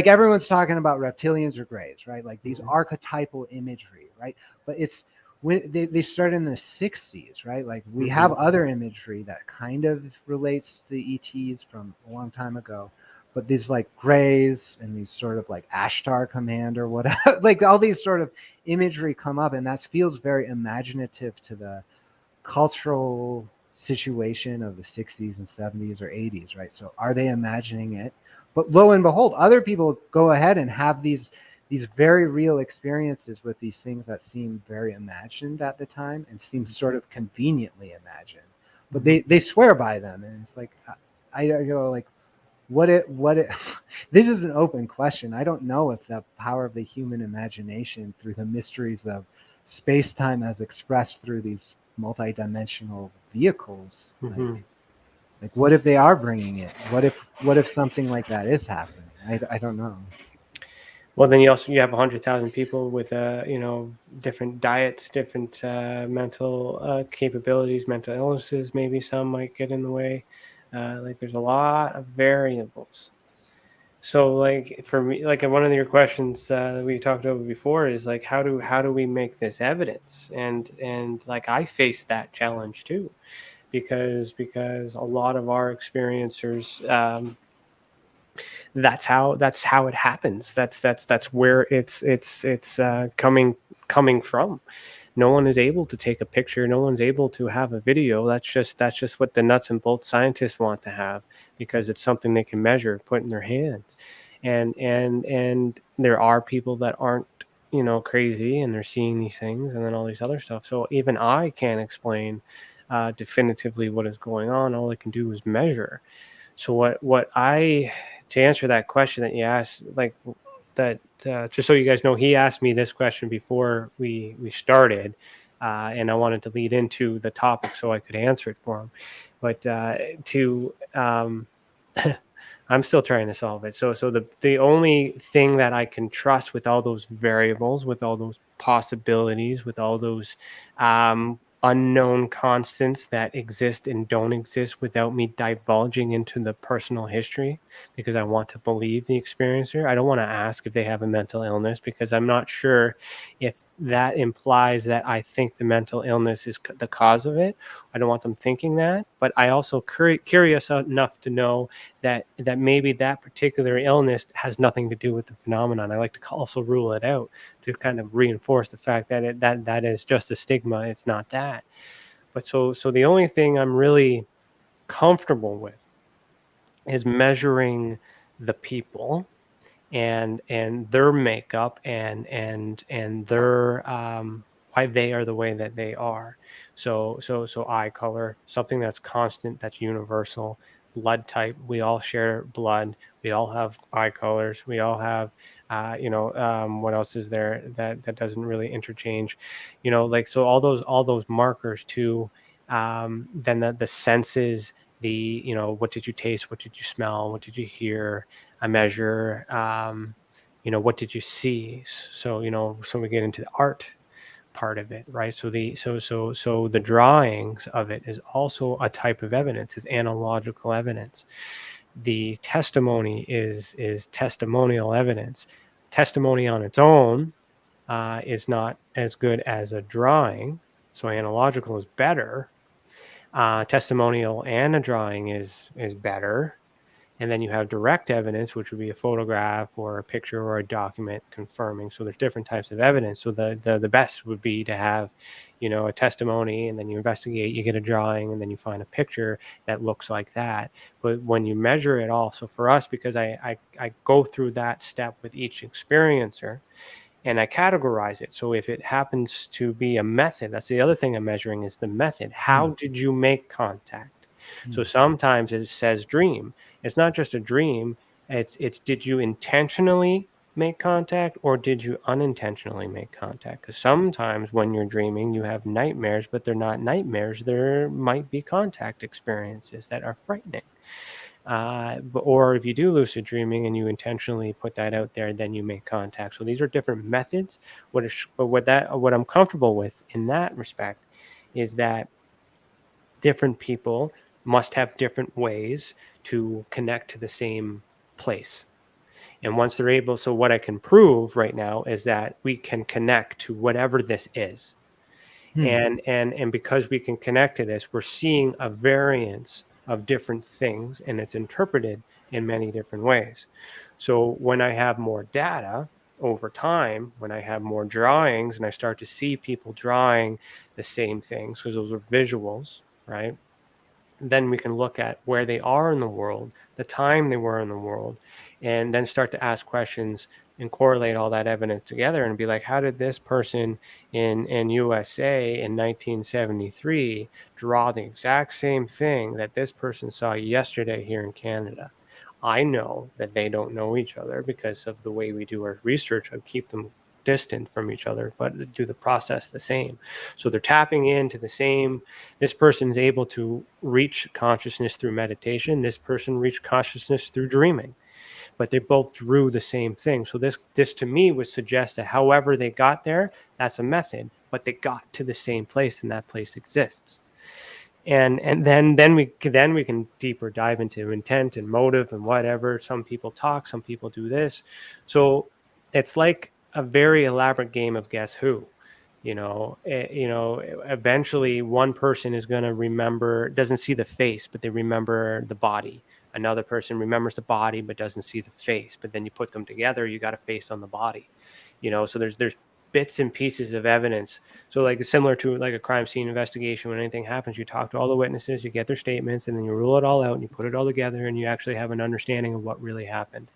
everyone's talking about reptilians or greys, right? Like these archetypal imagery, right? But it's when they start in the 60s, right? Like we have other imagery that kind of relates to the ETs from a long time ago. But these like grays and these sort of like Ashtar Command or whatever, like all these sort of imagery come up, and that feels very imaginative to the cultural situation of the 60s and 70s or 80s, right? So are they imagining it? But lo and behold, other people go ahead and have these very real experiences with these things that seem very imagined at the time and seem sort of conveniently imagined. But they swear by them, and it's like I go like, what it this is an open question. I don't know if the power of the human imagination through the mysteries of space-time as expressed through these multi-dimensional vehicles, like what if they are bringing it? What if something like that is happening? I don't know. Well, then you have 100,000 people with different diets, different mental capabilities, mental illnesses. Maybe some might get in the way. Like there's a lot of variables. So like for me, like one of your questions that we talked over before is like how do we make this evidence? And like I faced that challenge too, because a lot of our experiencers. That's how it happens. That's where it's coming from. No one is able to take a picture. No one's able to have a video. That's just what the nuts and bolts scientists want to have, because it's something they can measure, put in their hands. And there are people that aren't crazy, and they're seeing these things and then all these other stuff. So even I can't explain definitively what is going on. All I can do is measure. So to answer that question that you asked, like that, just so you guys know, he asked me this question before we started, and I wanted to lead into the topic so I could answer it for him. But I'm still trying to solve it. So the only thing that I can trust with all those variables, with all those possibilities, with all those unknown constants that exist and don't exist without me divulging into the personal history, because I want to believe the experiencer. I don't want to ask if they have a mental illness, because I'm not sure if that implies that I think the mental illness is the cause of it. I don't want them thinking that, but I also curious enough to know that maybe that particular illness has nothing to do with the phenomenon. I like to also rule it out to kind of reinforce the fact that that is just a stigma. It's not that. But so the only thing I'm really comfortable with is measuring the people and their makeup and their why they are the way that they are. So eye color, something that's constant, that's universal. Blood type, we all share blood, we all have eye colors, we all have what else is there that doesn't really interchange, like, so all those markers too. Then the senses, the, what did you taste, what did you smell, what did you hear, I measure, what did you see? So, so we get into the art part of it, right? So the drawings of it is also a type of evidence, is analogical evidence. The testimony is testimonial evidence. Testimony on its own is not as good as a drawing, so analogical is better. Testimonial and a drawing is better. And then you have direct evidence, which would be a photograph or a picture or a document confirming. So there's different types of evidence. So the best would be to have, a testimony, and then you investigate, you get a drawing, and then you find a picture that looks like that. But when you measure it all, so for us, because I go through that step with each experiencer, and I categorize it. So if it happens to be a method, that's the other thing I'm measuring, is the method. How did you make contact? So sometimes it says dream. It's not just a dream. It's did you intentionally make contact, or did you unintentionally make contact? Because sometimes when you're dreaming, you have nightmares, but they're not nightmares. There might be contact experiences that are frightening. Or if you do lucid dreaming and you intentionally put that out there, then you make contact. So these are different methods. What I'm comfortable with in that respect is that different people must have different ways to connect to the same place. And once they're able, so what I can prove right now is that we can connect to whatever this is. And because we can connect to this, we're seeing a variance of different things, and it's interpreted in many different ways. So when I have more data over time, when I have more drawings and I start to see people drawing the same things, because those are visuals, right? Then we can look at where they are in the world, the time they were in the world, and then start to ask questions and correlate all that evidence together and be like, how did this person in USA in 1973 draw the exact same thing that this person saw yesterday here in Canada? I know that they don't know each other because of the way we do our research and keep them distant from each other, but do the process the same. So they're tapping into the same. This person's able to reach consciousness through meditation. This person reached consciousness through dreaming, but they both drew the same thing. So this to me would suggest that however they got there, that's a method, but they got to the same place, and that place exists. And then we can deeper dive into intent and motive and whatever. Some people talk, some people do this. So it's like a very elaborate game of guess who. Eventually one person is going to remember, doesn't see the face, but they remember the body. Another person remembers the body but doesn't see the face. But then you put them together, you got a face on the body. So there's bits and pieces of evidence. So like it's similar to like a crime scene investigation. When anything happens, you talk to all the witnesses, you get their statements, and then you rule it all out and you put it all together, and you actually have an understanding of what really happened.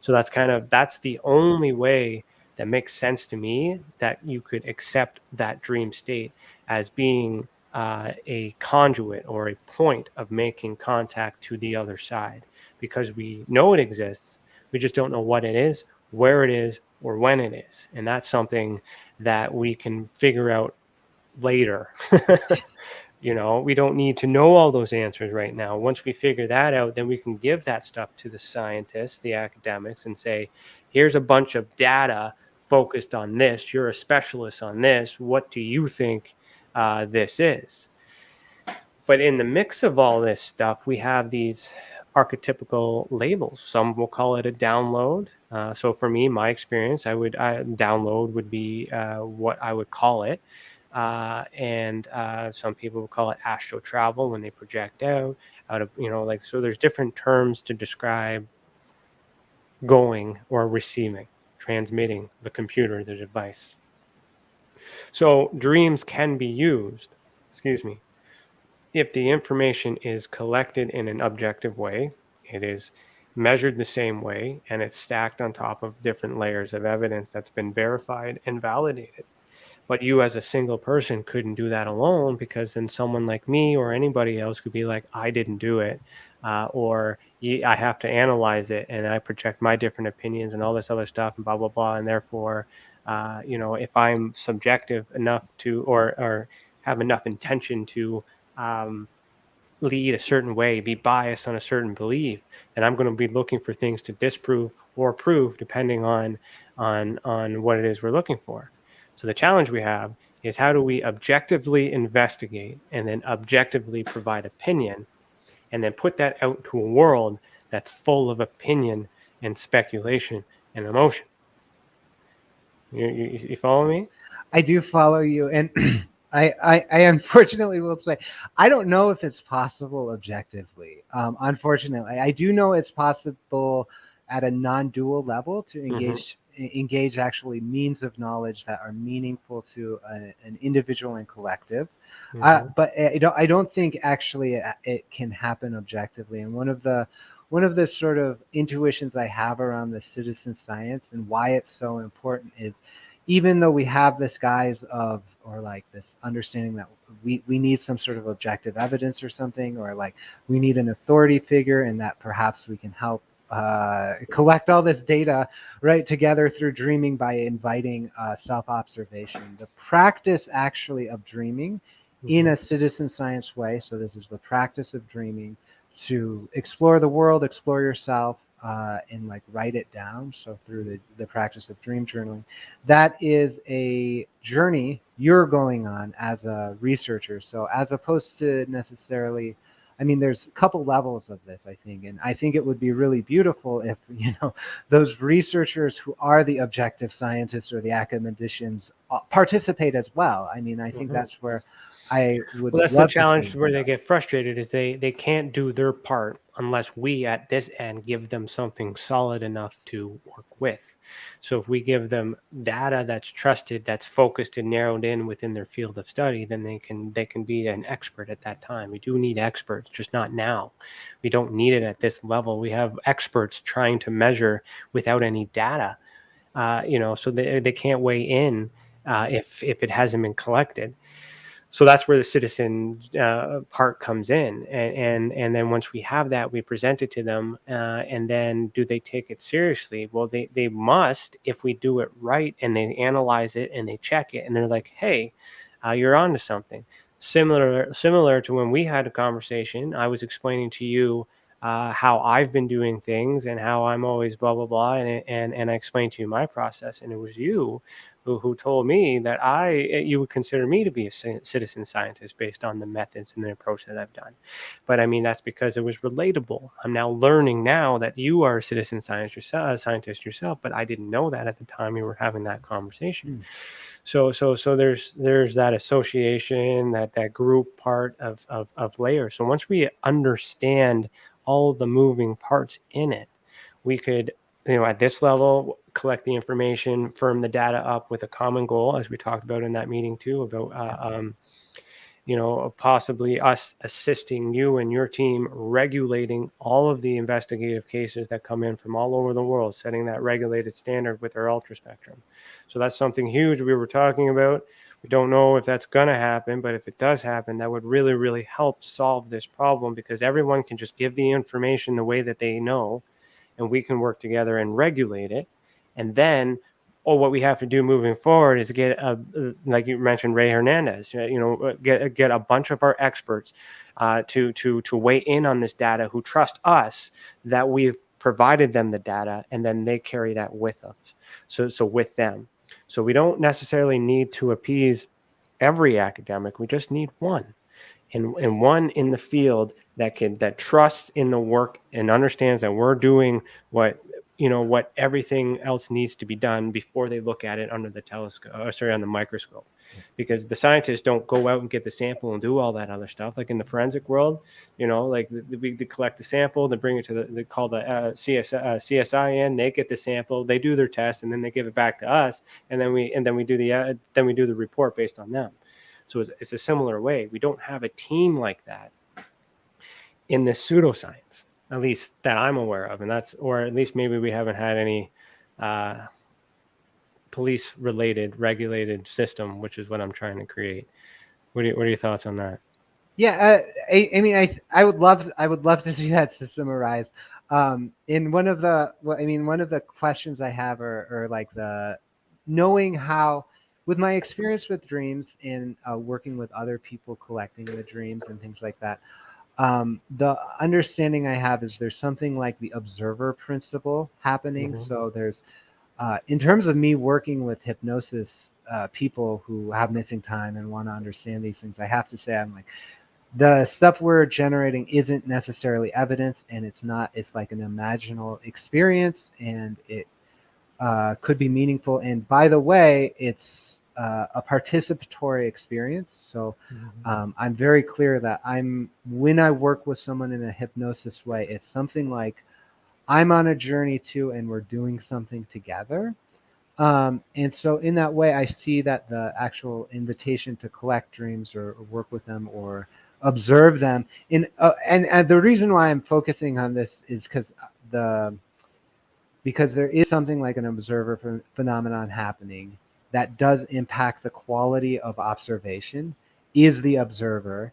So that's the only way that makes sense to me, that you could accept that dream state as being a conduit or a point of making contact to the other side, because we know it exists. We just don't know what it is, where it is, or when it is. And that's something that we can figure out later. We don't need to know all those answers right now. Once we figure that out, then we can give that stuff to the scientists, the academics, and say, here's a bunch of data focused on this. You're a specialist on this. What do you think this is? But in the mix of all this stuff, we have these archetypical labels. Some will call it a download. So for me, my experience, download would be what I would call it. And some people will call it astral travel when they project out of, so there's different terms to describe going or receiving, transmitting the computer, the device. So dreams can be used, if the information is collected in an objective way. It is measured the same way, and it's stacked on top of different layers of evidence that's been verified and validated. But you as a single person couldn't do that alone, because then someone like me or anybody else could be like, I didn't do it, or I have to analyze it, and I project my different opinions and all this other stuff and blah, blah, blah. And therefore, if I'm subjective enough to, or have enough intention to lead a certain way, be biased on a certain belief, then I'm going to be looking for things to disprove or prove, depending on what it is we're looking for. So the challenge we have is, how do we objectively investigate and then objectively provide opinion, and then put that out to a world that's full of opinion and speculation and emotion? You follow me? I do follow you, and I unfortunately will say, I don't know if it's possible objectively. Unfortunately, I do know it's possible at a non-dual level to engage actually means of knowledge that are meaningful to an individual and collective. But I don't think actually it can happen objectively. And one of the sort of intuitions I have around the citizen science and why it's so important is, even though we have this guise of, or like this understanding that we need some sort of objective evidence or something, or like we need an authority figure, and that perhaps we can help collect all this data right together through dreaming by inviting self-observation. The practice actually of dreaming in a citizen science way, so this is the practice of dreaming to explore the world, explore yourself, and like write it down. So through the practice of dream journaling, that is a journey you're going on as a researcher. So as opposed to necessarily, I mean, there's a couple levels of this, I think, and I think it would be really beautiful if, those researchers who are the objective scientists or the academicians participate as well. I mean, I think that's where I would. Well, that's the challenge where they get frustrated, is they can't do their part unless we at this end give them something solid enough to work with. So if we give them data that's trusted, that's focused and narrowed in within their field of study, then they can be an expert at that time. We do need experts, just not now. We don't need it at this level. We have experts trying to measure without any data, so they can't weigh in if it hasn't been collected. So that's where the citizen part comes in, and then once we have that, we present it to them, and then do they take it seriously? Well, they must, if we do it right, and they analyze it and they check it, and they're like, hey, you're onto something. Similar to when we had a conversation, I was explaining to you how I've been doing things and how I'm always blah blah blah, and I explained to you my process, and it was you who told me that you would consider me to be a citizen scientist based on the methods and the approach that I've done. But I mean, that's because it was relatable. I'm now learning now that you are a citizen scientist yourself, but I didn't know that at the time we were having that conversation. So there's that association, that group part of layers. So once we understand all the moving parts in it, we could, at this level, collect the information, firm the data up with a common goal, as we talked about in that meeting too, about possibly us assisting you and your team regulating all of the investigative cases that come in from all over the world, setting that regulated standard with our ultra spectrum. So that's something huge we were talking about. We don't know if that's going to happen, but if it does happen, that would really, really help solve this problem, because everyone can just give the information the way that they know, and we can work together and regulate it. And then, what we have to do moving forward is get like you mentioned, Ray Hernandez, get a bunch of our experts to weigh in on this data, who trust us that we've provided them the data, and then they carry that with us. So with them. So we don't necessarily need to appease every academic. We just need one, and one in the field that trusts in the work and understands that we're doing what everything else needs to be done before they look at it under the on the microscope. Because the scientists don't go out and get the sample and do all that other stuff. Like in the forensic world, we collect the sample, they bring it to they call the CSI in, they get the sample, they do their test, and then they give it back to us, and then we do the report based on them. So it's a similar way. We don't have a team like that in this pseudoscience. at least that I'm aware of, and or at least maybe we haven't had any police-related regulated system, which is what I'm trying to create. What are your thoughts on that? Yeah, I mean, I would love to see that system arise. In one of the questions I have are like the knowing how, with my experience with dreams and working with other people collecting the dreams and things like that. The understanding I have is there's something like the observer principle happening. Mm-hmm. So there's, in terms of me working with hypnosis people who have missing time and want to understand these things, I have to say I'm like, the stuff we're generating isn't necessarily evidence, and it's like an imaginal experience, and it could be meaningful. And by the way, it's a participatory experience. So I'm very clear that when I work with someone in a hypnosis way, it's something like I'm on a journey too, and we're doing something together. And so in that way, I see that the actual invitation to collect dreams or work with them or observe them and the reason why I'm focusing on this is because there is something like an observer phenomenon happening that does impact the quality of observation is the observer.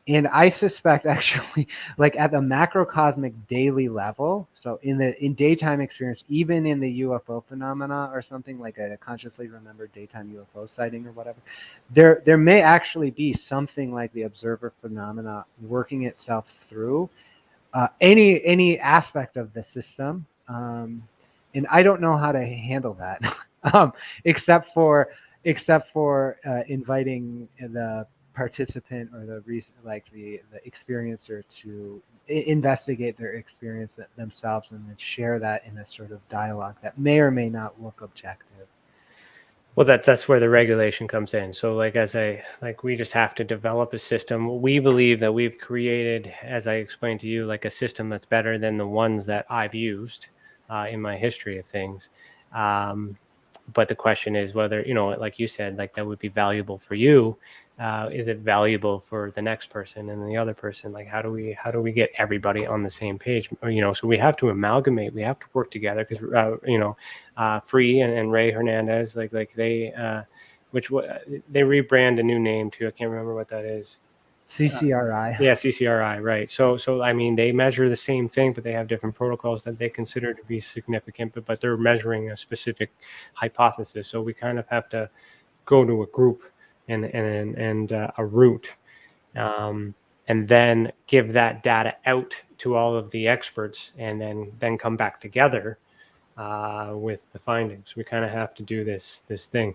And I suspect actually, like at the macrocosmic daily level, so in daytime experience, even in the UFO phenomena or something like a consciously remembered daytime UFO sighting or whatever, there may actually be something like the observer phenomena working itself through any aspect of the system. And I don't know how to handle that, except for inviting the participant or the experiencer to investigate their experience themselves and then share that in a sort of dialogue that may or may not look objective. Well, that's where the regulation comes in. So we just have to develop a system. We believe that we've created, as I explained to you, like a system that's better than the ones that I've used in my history of things. But the question is whether, like you said, like that would be valuable for you. Is it valuable for the next person and the other person? Like, how do we get everybody on the same page? So we have to amalgamate. We have to work together because, Free and Ray Hernandez, they rebrand a new name too. I can't remember what that is. CCRI. Yeah, CCRI, right. So I mean, they measure the same thing, but they have different protocols that they consider to be significant, but they're measuring a specific hypothesis. So we kind of have to go to a group and a route, and then give that data out to all of the experts, and then come back together with the findings. We kind of have to do this thing.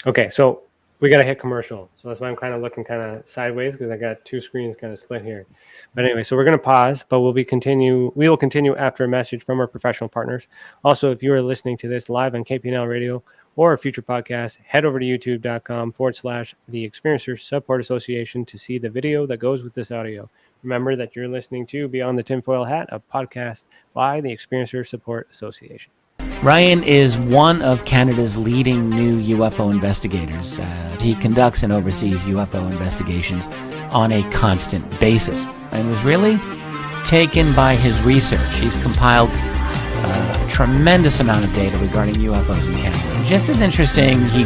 Okay, so we got to hit commercial. So that's why I'm kind of looking kind of sideways because I got two screens kind of split here. But anyway, so we're going to pause, but we will continue after a message from our professional partners. Also, if you are listening to this live on KPNL Radio or a future podcast, head over to youtube.com/The Experiencers Support Association to see the video that goes with this audio. Remember that you're listening to Beyond the Tinfoil Hat, a podcast by the Experiencers Support Association. Ryan is one of Canada's leading new UFO investigators. He conducts and oversees UFO investigations on a constant basis and was really taken by his research. He's compiled a tremendous amount of data regarding UFOs in Canada. And just as interesting, he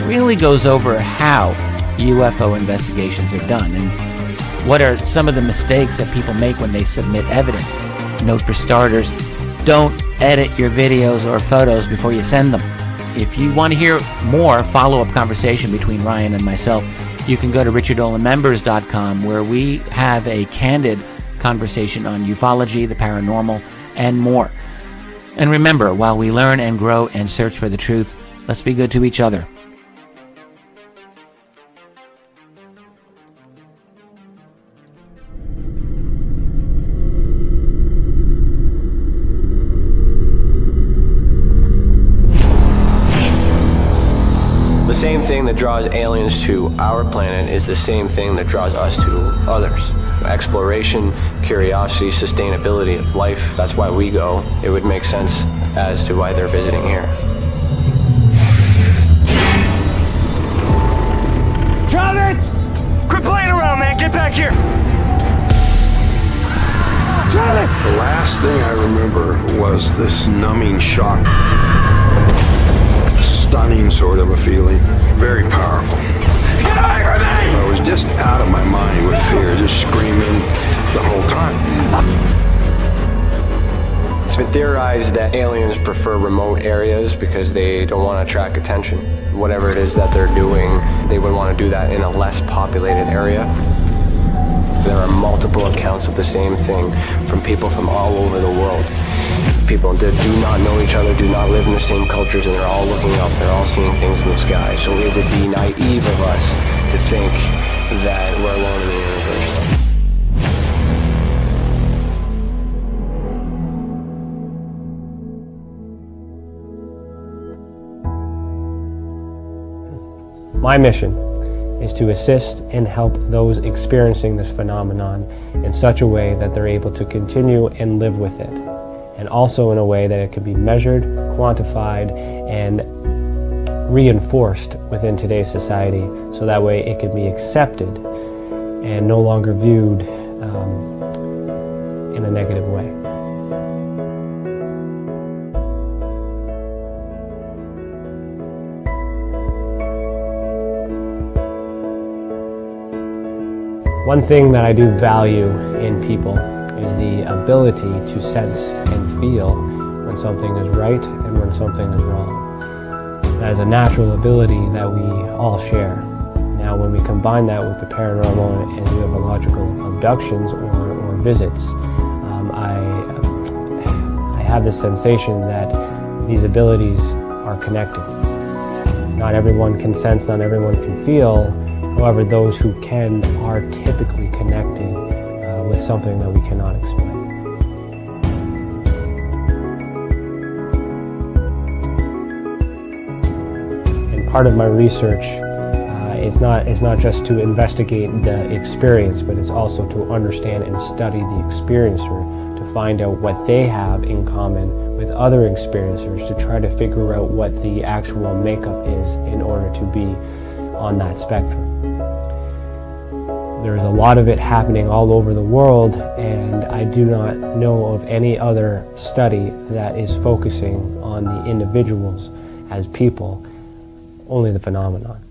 really goes over how UFO investigations are done and what are some of the mistakes that people make when they submit evidence. Note for starters, don't edit your videos or photos before you send them. If you want to hear more follow-up conversation between Ryan and myself, you can go to richardolanmembers.com where we have a candid conversation on ufology, the paranormal, and more. And remember, while we learn and grow and search for the truth, let's be good to each other. The same thing that draws aliens to our planet is the same thing that draws us to others. Exploration, curiosity, sustainability of life. That's why we go. It would make sense as to why they're visiting here. Travis! Quit playing around, man. Get back here. Travis! The last thing I remember was this numbing shock. Stunning sort of a feeling. Very powerful. Get away from me! I was just out of my mind with fear, just screaming the whole time. It's been theorized that aliens prefer remote areas because they don't want to attract attention. Whatever it is that they're doing, they would want to do that in a less populated area. There are multiple accounts of the same thing from people from all over the world. People that do not know each other, do not live in the same cultures, and they're all looking up, they're all seeing things in the sky. So it would be naive of us to think that we're alone in the universe. My mission is to assist and help those experiencing this phenomenon in such a way that they're able to continue and live with it, and also in a way that it can be measured, quantified, and reinforced within today's society, so that way it can be accepted and no longer viewed in a negative way. One thing that I do value in people is the ability to sense and feel when something is right and when something is wrong. That is a natural ability that we all share. Now, when we combine that with the paranormal and ufological abductions or visits, I have this sensation that these abilities are connected. Not everyone can sense, not everyone can feel. However, those who can are typically connected with something that we cannot explain. And part of my research is not just to investigate the experience, but it's also to understand and study the experiencer to find out what they have in common with other experiencers, to try to figure out what the actual makeup is in order to be on that spectrum. There's a lot of it happening all over the world, and I do not know of any other study that is focusing on the individuals as people, only the phenomenon.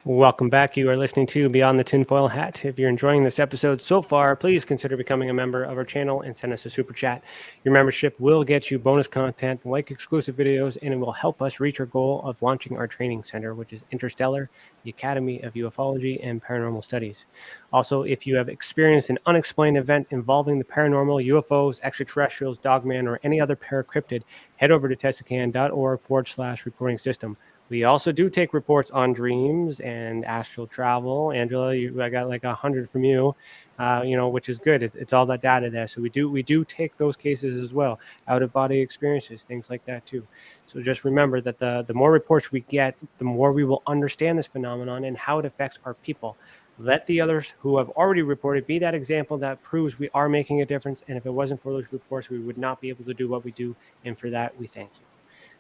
Welcome back. You are listening to Beyond the Tinfoil Hat. If you're enjoying this episode so far, please consider becoming a member of our channel and send us a super chat. Your membership will get you bonus content, like exclusive videos, and it will help us reach our goal of launching our training center, which is Interstellar, the Academy of Ufology and Paranormal Studies. Also, if you have experienced an unexplained event involving the paranormal, UFOs, extraterrestrials, Dogman, or any other paracryptid, head over to tessacan.org/reporting system. We also do take reports on dreams and astral travel. Angela, I got like 100 from you, which is good. It's all that data there. So we do take those cases as well, out of body experiences, things like that too. So just remember that the more reports we get, the more we will understand this phenomenon and how it affects our people. Let the others who have already reported be that example that proves we are making a difference. And if it wasn't for those reports, we would not be able to do what we do. And for that, we thank you.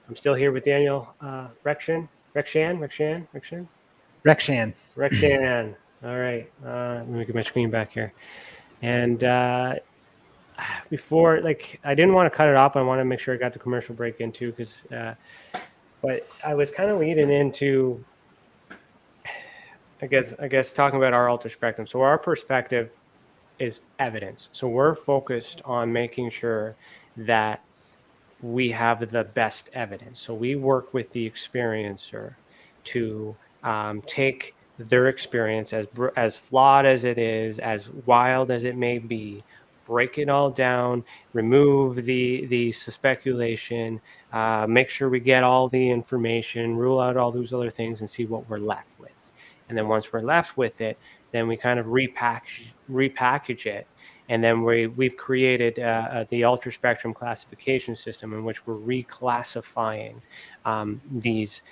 I'm still here with Daniel Rekshan. All right. Let me get my screen back here. And before, I didn't want to cut it off. I want to make sure I got the commercial break in too, but I was kind of leading into, I guess talking about our ultra spectrum. So our perspective is evidence. So we're focused on making sure that we have the best evidence. So we work with the experiencer to take their experience, as flawed as it is, as wild as it may be, break it all down, remove the speculation, make sure we get all the information, rule out all those other things, and see what we're left with. And then once we're left with it, then we kind of repackage it. And then we've created the ultra spectrum classification system, in which we're reclassifying this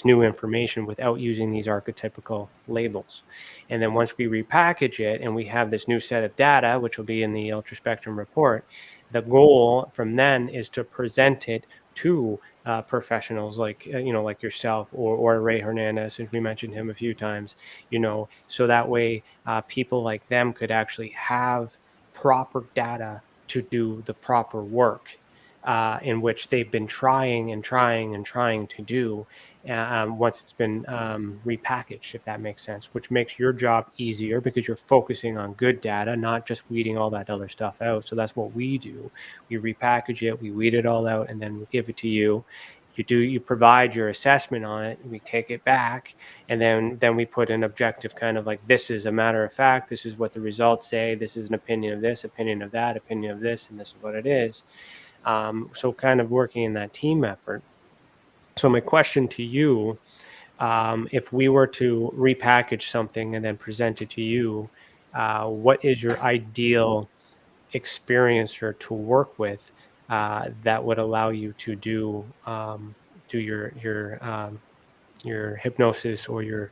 new information without using these archetypical labels. And then once we repackage it and we have this new set of data, which will be in the ultra spectrum report, the goal from then is to present it to professionals like like yourself or Ray Hernandez, since we mentioned him a few times, so that way people like them could actually have proper data to do the proper work in which they've been trying and trying and trying to do once it's been repackaged, if that makes sense, which makes your job easier because you're focusing on good data, not just weeding all that other stuff out. So that's what we do. We repackage it, we weed it all out, and then we give it to you. You provide your assessment on it, we take it back, and then we put an objective kind of like, this is a matter of fact, this is what the results say, this is an opinion of this, opinion of that, opinion of this, and this is what it is. So kind of working in that team effort. So my question to you, if we were to repackage something and then present it to you, what is your ideal experiencer to work with that would allow you to do your hypnosis or your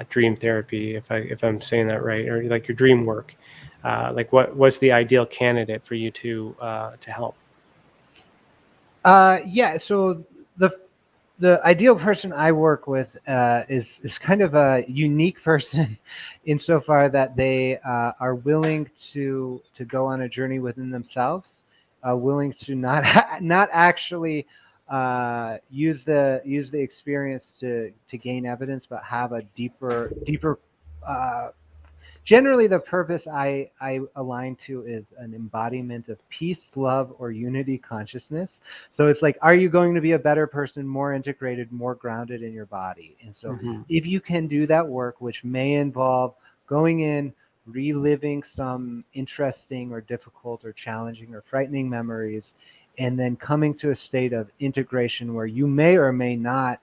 dream therapy, if I'm saying that right, or like your dream work? Like what's the ideal candidate for you to help? Yeah, so the ideal person I work with is kind of a unique person insofar that they are willing to go on a journey within themselves, willing to not not actually use the experience to gain evidence, but have a deeper generally, the purpose I align to is an embodiment of peace, love, or unity consciousness. So it's like, are you going to be a better person, more integrated, more grounded in your body? And so if you can do that work, which may involve going in, reliving some interesting or difficult or challenging or frightening memories, and then coming to a state of integration where you may or may not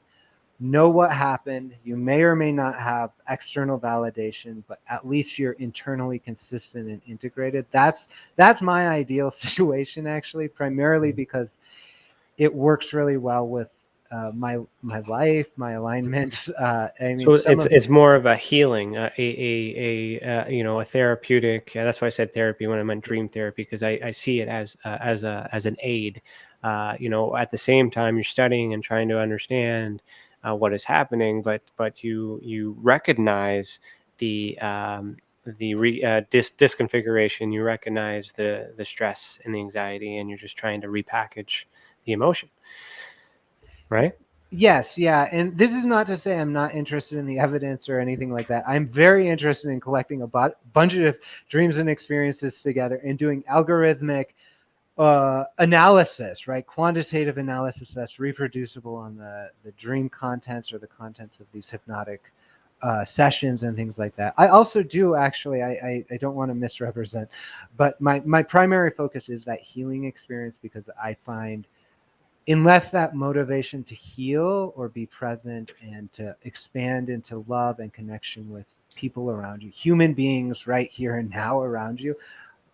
know what happened, you may or may not have external validation, but at least you're internally consistent and integrated. That's my ideal situation, actually, primarily because it works really well with my life, my alignments. I mean, so it's more of a healing, a therapeutic. That's why I said therapy when I meant dream therapy, because I see it as an aid. At the same time, you're studying and trying to understand what is happening, but you recognize the disconfiguration, you recognize the stress and the anxiety, and you're just trying to repackage the emotion, right? Yes, yeah. And this is not to say I'm not interested in the evidence or anything like that. I'm very interested in collecting a bunch of dreams and experiences together and doing algorithmic analysis, right? Quantitative analysis that's reproducible on the dream contents or the contents of these hypnotic sessions and things like that. I also do, actually, I don't want to misrepresent, but my primary focus is that healing experience, because I find unless that motivation to heal or be present and to expand into love and connection with people around you, human beings right here and now around you,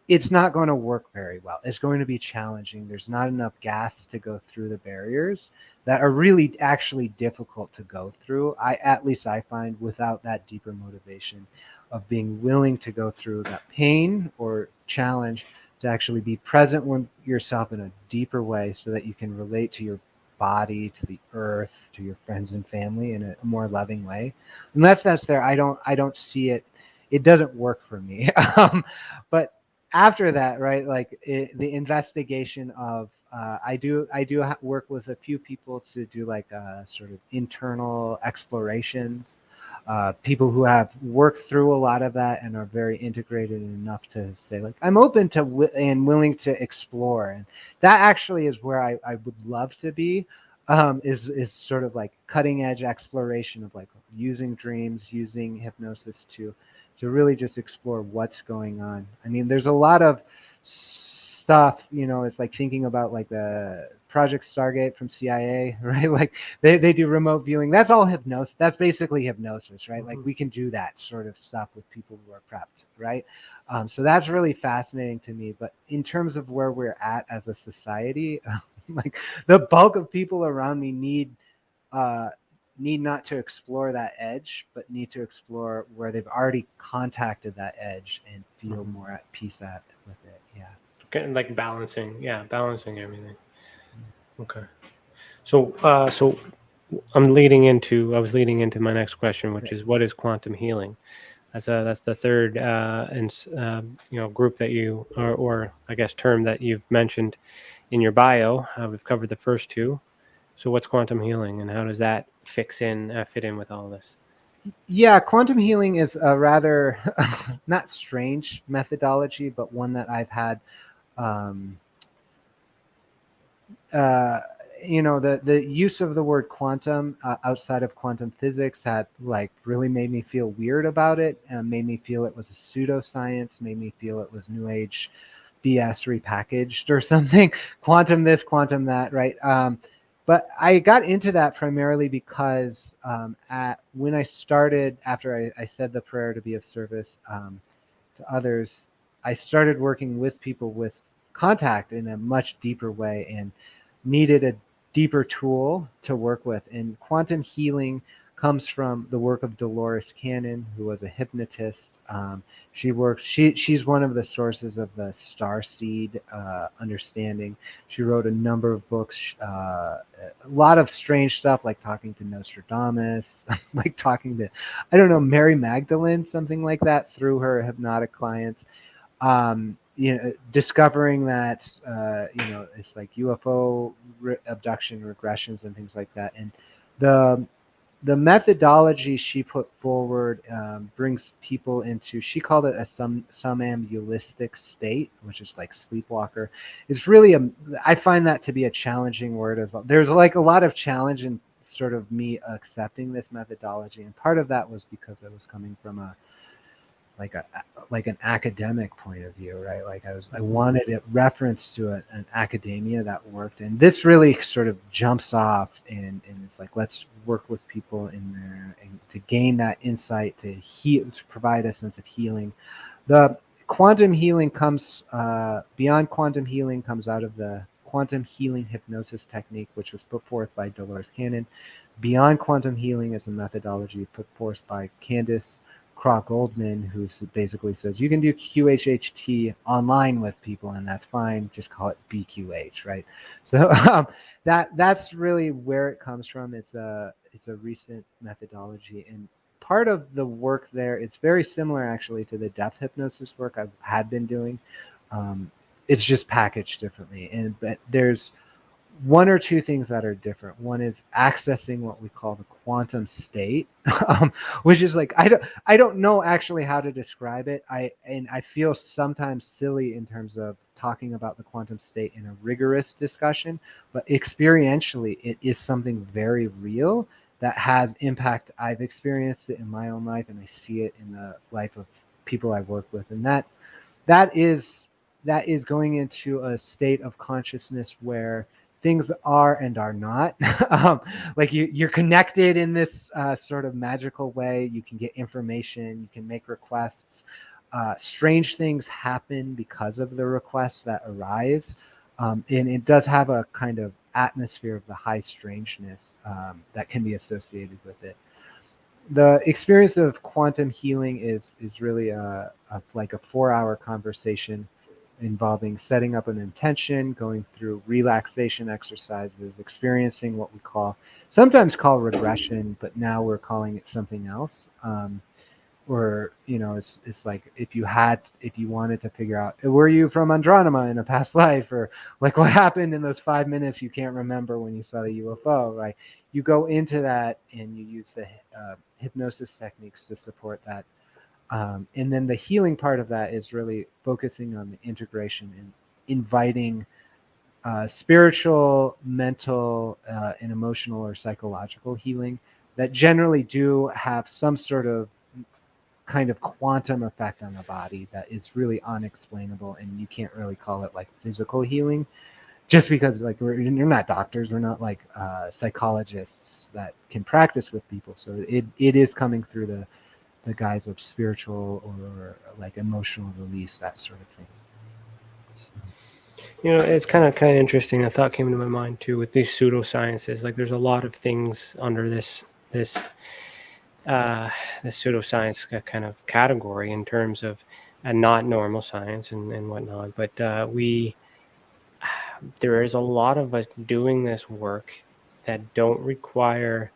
it's not going to work very well. It's going to be challenging. There's not enough gas to go through the barriers that are really actually difficult to go through. At least I find, without that deeper motivation of being willing to go through that pain or challenge, to actually be present with yourself in a deeper way so that you can relate to your body, to the earth, to your friends and family in a more loving way. Unless that's there, I don't see it. It doesn't work for me. But after that, right, like the investigation of I do work with a few people to do like sort of internal explorations. People who have worked through a lot of that and are very integrated enough to say, like, I'm open to and willing to explore. And that actually is where I would love to be, is sort of like cutting edge exploration of like using dreams, using hypnosis to really just explore what's going on. I mean, there's a lot of stuff, it's like thinking about like the Project Stargate from CIA, right? Like they do remote viewing. That's all hypnosis. That's basically hypnosis, right? Like we can do that sort of stuff with people who are prepped, right? So that's really fascinating to me. But in terms of where we're at as a society, like the bulk of people around me need not to explore that edge, but need to explore where they've already contacted that edge and feel more at peace with it. Yeah. Okay, like balancing everything. Okay. So I was leading into my next question, which is, what is quantum healing? That's the third group that you or I guess term that you've mentioned in your bio. We've covered the first two. So what's quantum healing, and how does that fit in with all this? Yeah, quantum healing is a rather not strange methodology, but one that I've had. Um, the use of the word quantum outside of quantum physics had like really made me feel weird about it, and made me feel it was a pseudoscience, made me feel it was new age BS repackaged or something. Quantum this, quantum that, right? But I got into that primarily because when I started, after I said the prayer to be of service to others, I started working with people with contact in a much deeper way and needed a deeper tool to work with. And quantum healing comes from the work of Dolores Cannon, who was a hypnotist. She's one of the sources of the starseed understanding. She wrote a number of books, a lot of strange stuff, like talking to Nostradamus, like talking to, I don't know, Mary Magdalene, something like that, through her hypnotic clients. Discovering that, it's like UFO abduction regressions and things like that. And the methodology she put forward brings people into, she called it a somnambulistic state, which is like sleepwalker. It's really I find that to be a challenging word. There's like a lot of challenge in sort of me accepting this methodology, and part of that was because I was coming from an academic point of view, right? Like I wanted a reference to an academia that worked, and this really sort of jumps off, and it's like, let's work with people in there and to gain that insight, to provide a sense of healing. The quantum healing comes beyond quantum healing, comes out of the quantum healing hypnosis technique, which was put forth by Dolores Cannon. Beyond quantum healing is a methodology put forth by Candace Goldman, who basically says you can do QHHT online with people, and that's fine. Just call it BQH, right? So that's really where it comes from. It's a recent methodology, and part of the work there is very similar actually to the depth hypnosis work I had been doing. It's just packaged differently, but there's one or two things that are different. One is accessing what we call the quantum state, which is like, I don't know actually how to describe it. I feel sometimes silly in terms of talking about the quantum state in a rigorous discussion, but experientially it is something very real that has impact. I've experienced it in my own life, and I see it in the life of people I work with, and that is going into a state of consciousness where things are and are not. Like you're connected in this sort of magical way. You can get information, you can make requests. Strange things happen because of the requests that arise. And it does have a kind of atmosphere of the high strangeness that can be associated with it. The experience of quantum healing is really like a 4-hour conversation involving setting up an intention, going through relaxation exercises, experiencing what we sometimes call regression, but now we're calling it something else. Or it's like if you wanted to figure out, were you from Andromeda in a past life, or like what happened in those 5 minutes you can't remember when you saw the UFO, right? You go into that and you use the hypnosis techniques to support that. And then the healing part of that is really focusing on the integration and inviting spiritual, mental, and emotional or psychological healing that generally do have some sort of kind of quantum effect on the body that is really unexplainable, and you can't really call it like physical healing, just because like you're not doctors, we're not like psychologists that can practice with people. So it is coming through the guise of spiritual or like emotional release, that sort of thing. It's kind of interesting. A thought came into my mind too with these pseudosciences. Like there's a lot of things under this pseudoscience kind of category in terms of not normal science and whatnot. But there is a lot of us doing this work that don't require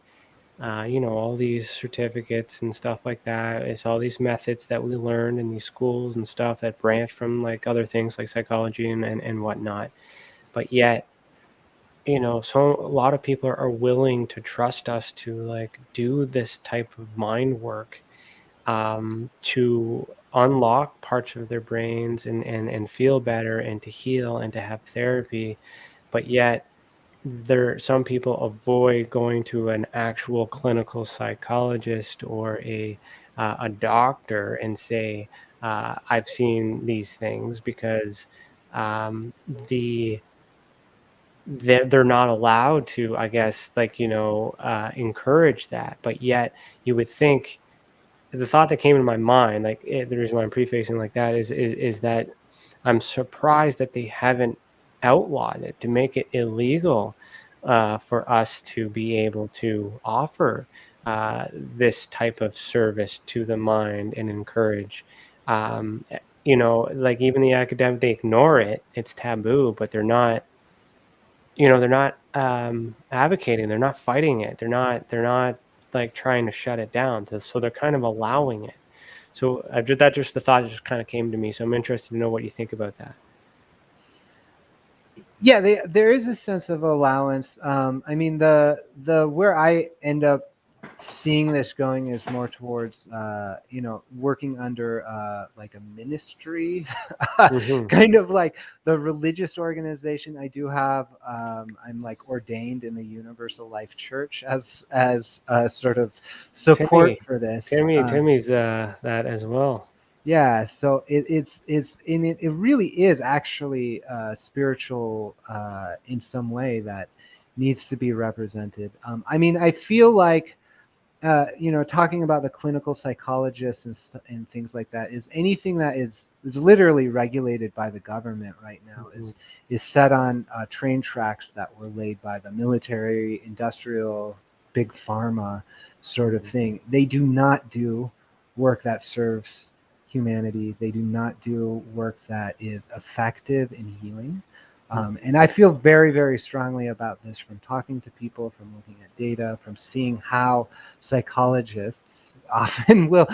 all these certificates and stuff like that. It's all these methods that we learn in these schools and stuff that branch from like other things like psychology and whatnot. But yet, so a lot of people are willing to trust us to like do this type of mind work, to unlock parts of their brains and feel better and to heal and to have therapy. But yet, some people avoid going to an actual clinical psychologist or a doctor and say, I've seen these things, because the they're not allowed to, I guess, like, encourage that. But yet you would think, the thought that came into my mind, like, the reason why I'm prefacing like that is that I'm surprised that they haven't outlawed it to make it illegal, for us to be able to offer this type of service to the mind and encourage. Like, even the academic, they ignore it. It's taboo, but they're not. They're not advocating. They're not fighting it. They're not like trying to shut it down. So they're kind of allowing it. So just the thought just kind of came to me. So I'm interested to know what you think about that. Yeah, there is a sense of allowance. I mean, the where I end up seeing this going is more towards working under like a ministry, Mhm. kind of like the religious organization. I do have I'm like ordained in the Universal Life Church as a sort of support for this. Timmy's that as well. Yeah, so it really is actually spiritual in some way that needs to be represented. I mean, I feel like talking about the clinical psychologists and things like that, is anything that is literally regulated by the government right now is set on train tracks that were laid by the military, industrial, big pharma sort of thing. They do not do work that serves humanity. They do not do work that is effective in healing. And I feel very, very strongly about this from talking to people, from looking at data, from seeing how psychologists often will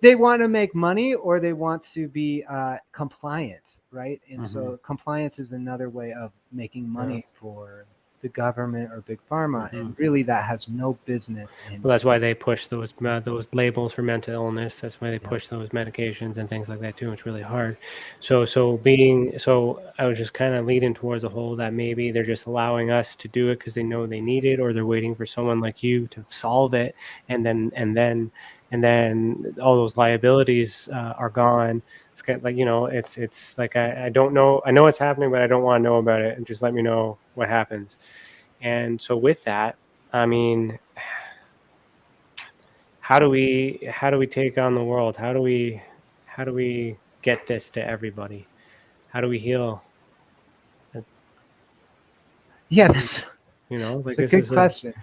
they want to make money, or they want to be compliant, right? And so compliance is another way of making money for the government or big pharma, and really that has no business in. Well, that's why they push those labels for mental illness. That's why they push those medications and things like that too. It's really hard. So I was just kind of leading towards a whole that maybe they're just allowing us to do it because they know they need it, or they're waiting for someone like you to solve it, and then all those liabilities are gone. It's kind of like, it's like, I don't know. I know it's happening, but I don't want to know about it. And just let me know what happens. And so with that, I mean, how do we take on the world? How do we get this to everybody? How do we heal? Yeah, that's like, a this good is question.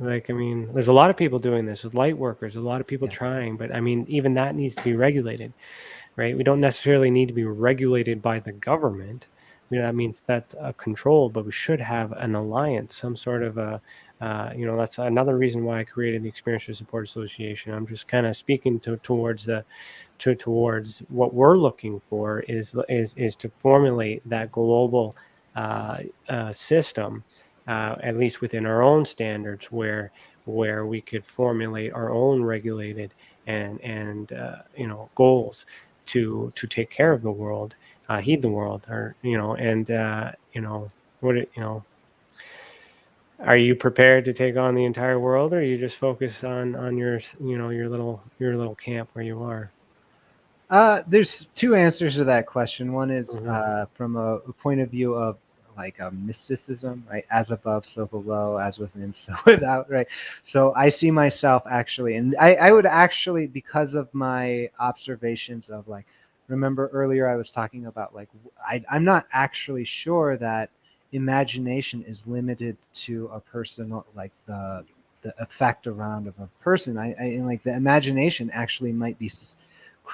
Like, I mean, there's a lot of people doing this. There's light workers, a lot of people trying, but I mean, even that needs to be regulated, right? We don't necessarily need to be regulated by the government. That means that's controlled, but we should have an alliance, some sort of a, that's another reason why I created the Experiencer Support Association. I'm just kind of speaking towards what we're looking for is to formulate that global system, at least within our own standards, where we could formulate our own regulated and goals to take care of the world, heed the world, or are you prepared to take on the entire world, or are you just focused on your your little camp where you are? There's two answers to that question. One is from a point of view of like a mysticism, right? As above, so below, as within, so without, right? So I see myself actually, and I would actually, because of my observations of like, remember earlier I was talking about like, I'm not actually sure that imagination is limited to a personal, like the effect around of a person. I like the imagination actually might be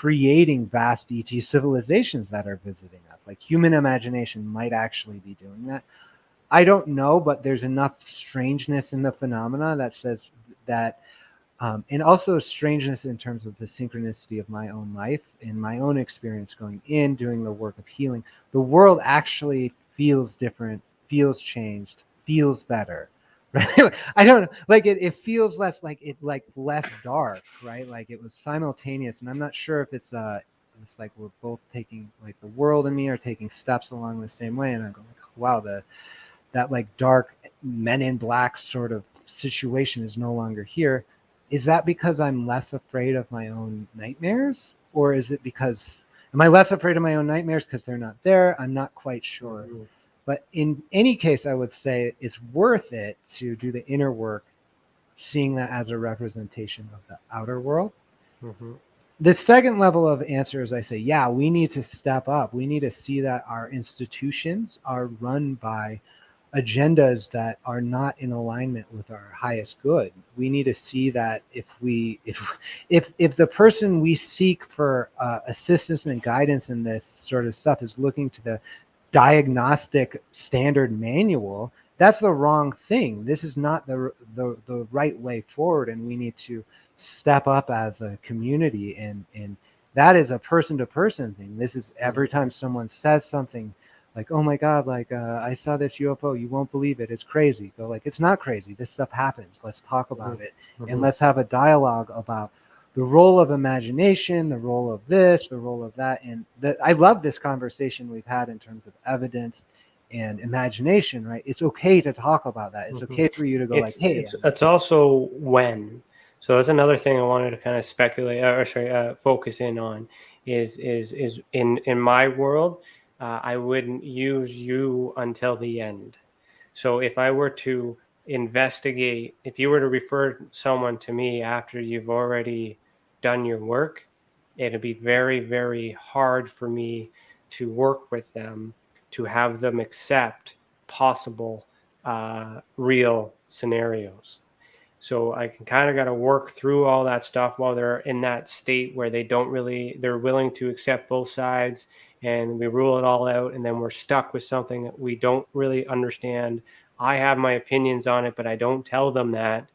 creating vast ET civilizations that are visiting us. Like human imagination might actually be doing that. I don't know, but there's enough strangeness in the phenomena that says that, and also strangeness in terms of the synchronicity of my own life and my own experience going in, doing the work of healing. The world actually feels different, feels changed, feels better. Right? I don't know, like it feels less like less dark, right? Like it was simultaneous, and I'm not sure if it's like we're both taking, like the world and me are taking steps along the same way, and I'm going, wow, that like dark Men in Black sort of situation is no longer here. Is that because I'm less afraid of my own nightmares, or is it because am I less afraid of my own nightmares because they're not there? I'm not quite sure. But in any case, I would say it's worth it to do the inner work, seeing that as a representation of the outer world. The second level of answer is I say, yeah, we need to step up. We need to see that our institutions are run by agendas that are not in alignment with our highest good. We need to see that if the person we seek for assistance and guidance in this sort of stuff is looking to the diagnostic standard manual, that's the wrong thing. This is not the right way forward, and we need to step up as a community, and that is a person-to-person thing. This is every time someone says something like, oh my God, like I saw this UFO, you won't believe it, it's crazy. Go like, it's not crazy, this stuff happens, let's talk about it, and let's have a dialogue about the role of imagination, the role of this, the role of that. And I love this conversation we've had in terms of evidence and imagination, right? It's okay to talk about that. It's okay for you to go hey. It's also when. So that's another thing I wanted to kind of speculate, focus in on is in my world, I wouldn't use you until the end. So if I were to investigate, if you were to refer someone to me after you've already done your work, it'd be very, very hard for me to work with them, to have them accept possible real scenarios. So I can kind of got to work through all that stuff while they're in that state where they're willing to accept both sides, and we rule it all out, and then we're stuck with something that we don't really understand. I have my opinions on it, but I don't tell them that.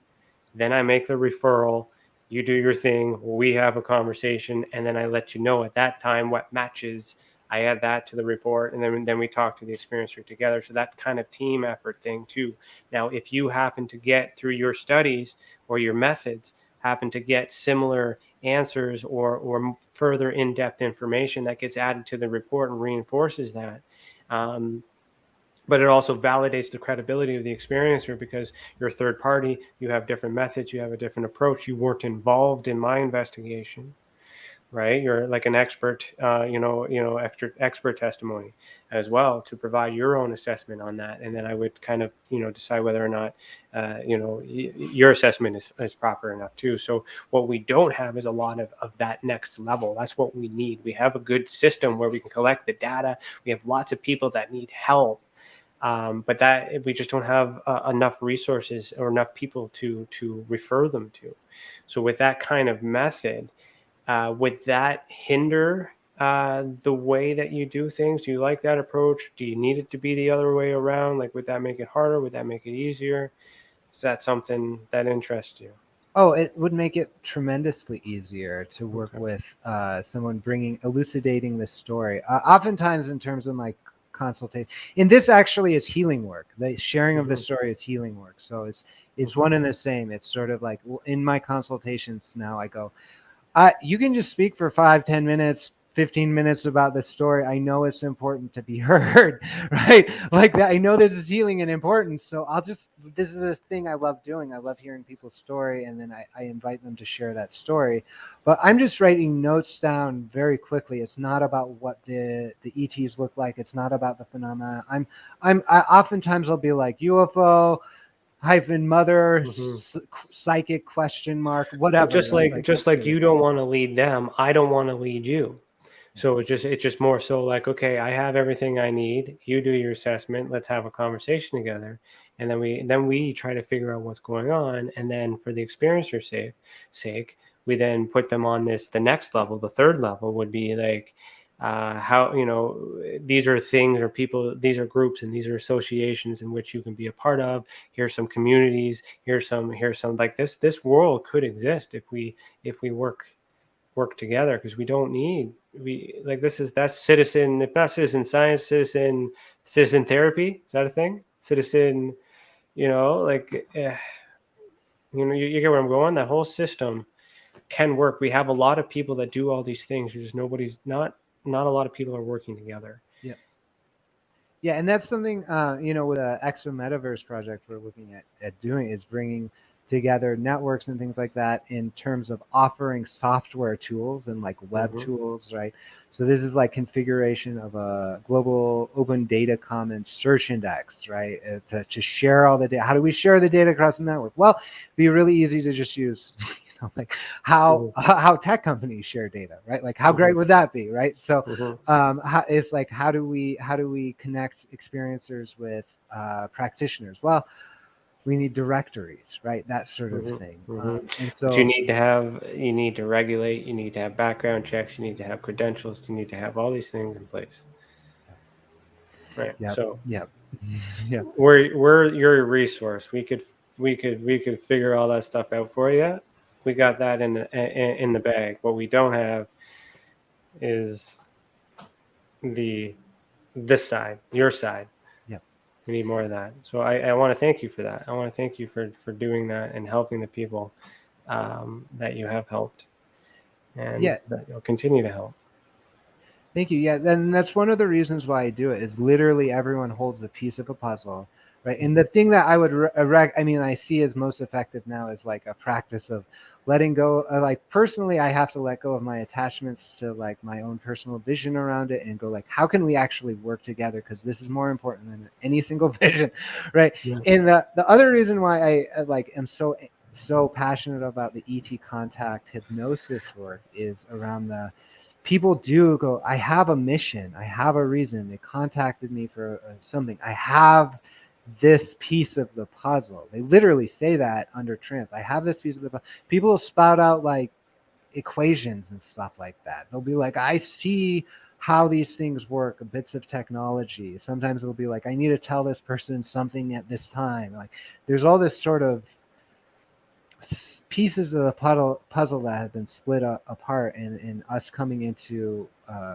Then I make the referral. You do your thing. We have a conversation, and then I let you know at that time what matches. I add that to the report, and then we talk to the experiencer together. So that kind of team effort thing too. Now, if you happen to get through your studies or your methods, happen to get similar answers or further in-depth information, that gets added to the report and reinforces that. But it also validates the credibility of the experiencer, because you're a third party, you have different methods, you have a different approach, you weren't involved in my investigation. Right, you're like an expert, expert testimony as well to provide your own assessment on that, and then I would kind of decide whether or not your assessment is proper enough too. So what we don't have is a lot of that next level. That's what we need. We have a good system where we can collect the data. We have lots of people that need help, but that we just don't have enough resources or enough people to refer them to. So with that kind of method. Would that hinder the way that you do things? Do you like that approach? Do you need it to be the other way around? Like, would that make it harder? Would that make it easier? Is that something that interests you? Oh, it would make it tremendously easier to work with someone elucidating the story. Oftentimes in terms of my consultation, and this actually is healing work. The sharing of the story is healing work. So it's one and the same. It's sort of like in my consultations now I go, you can just speak for 5, 10 minutes, 15 minutes about the story. I know it's important to be heard, right? Like that. I know this is healing and important. So this is a thing I love doing. I love hearing people's story, and then I invite them to share that story. But I'm just writing notes down very quickly. It's not about what the ETs look like. It's not about the phenomena. I oftentimes I'll be like UFO -mother psychic ? Whatever. Just like you don't want to lead them, I don't want to lead you. So it's just more so like, okay, I have everything I need. You do your assessment. Let's have a conversation together, and then we try to figure out what's going on. And then for the experiencer's sake, we then put them on the next level. The third level would be like, how, these are things or people, these are groups and these are associations in which you can be a part of. Here's some communities, here's some like this world could exist if we work together, because we don't need, that's citizen, if not citizen science, citizen therapy. Is that a thing? Citizen, you get where I'm going. That whole system can work. We have a lot of people that do all these things. There's not a lot of people are working together. Yeah, and that's something, with the Exo Metaverse project we're looking at doing, is bringing together networks and things like that in terms of offering software tools and like web tools, right? So this is like configuration of a global open data commons search index, right? To share all the data. How do we share the data across the network? Well, it'd be really easy to just use like how tech companies share data, right? Like how great would that be, right? So it's like how do we connect experiencers with practitioners? Well, we need directories, right? That sort of thing. And so but you need to regulate, you need to have background checks, you need to have credentials, you need to have all these things in place. Right. So we're your resource. We could figure all that stuff out for you. We got that in the bag. What we don't have is this side, your side. We need more of that. So I want to thank you for that. I want to thank you for doing that and helping the people that you have helped, and that you'll continue to help. Thank you. Yeah, then that's one of the reasons why I do it, is literally everyone holds a piece of a puzzle, right? And the thing that I would I see as most effective now is like a practice of letting go. Like personally, I have to let go of my attachments to like my own personal vision around it and go like, how can we actually work together? Because this is more important than any single vision, right? Yeah. And the other reason why I am so passionate about the ET contact hypnosis work is around the people do go, I have a mission, I have a reason. They contacted me for something. I have this piece of the puzzle. They literally say that under trance. I have this piece of the puzzle. People will spout out like equations and stuff like that. They'll be like, I see how these things work, bits of technology. Sometimes it'll be like, I need to tell this person something at this time. Like there's all this sort of pieces of the puzzle that have been split apart, and us coming into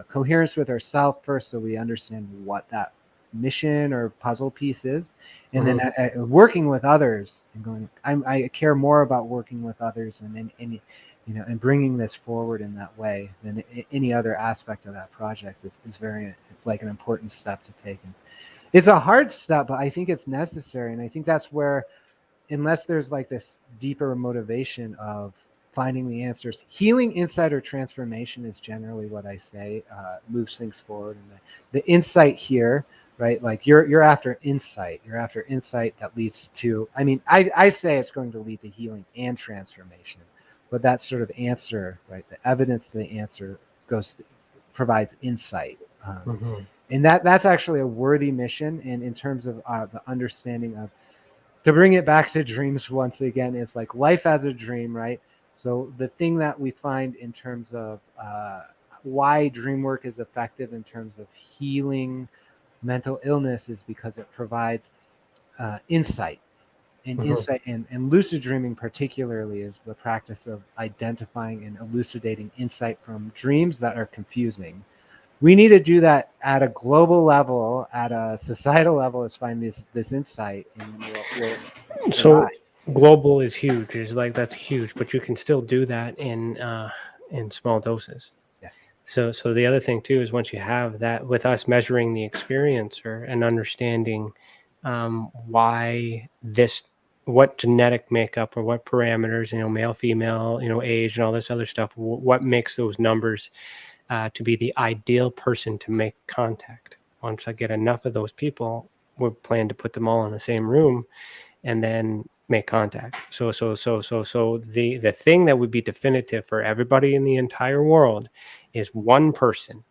coherence with ourselves first, so we understand what that mission or puzzle piece is, and then working with others and going, I care more about working with others and bringing this forward in that way than any other aspect of that project is very like an important step to take. And it's a hard step, but I think it's necessary, and I think that's where, unless there's like this deeper motivation of finding the answers, healing insight or transformation is generally what I say moves things forward. And the insight here, right? Like you're after insight. You're after insight that leads to, I say it's going to lead to healing and transformation. But that sort of answer, right? The evidence to the answer provides insight. And that's actually a worthy mission. And in terms of the understanding of, to bring it back to dreams once again, is like life as a dream, right? So the thing that we find in terms of why dream work is effective in terms of healing mental illness is because it provides insight. And insight and lucid dreaming particularly is the practice of identifying and elucidating insight from dreams that are confusing. We need to do that at a global level, at a societal level, is find this insight. And we'll so global is huge. It's like, that's huge, but you can still do that in small doses. Yes. So the other thing too is, once you have that, with us measuring the experiencer and understanding what genetic makeup or what parameters, male, female, age and all this other stuff, what makes those numbers to be the ideal person to make contact. Once I get enough of those people, we plan to put them all in the same room and then make contact. So the thing that would be definitive for everybody in the entire world is one person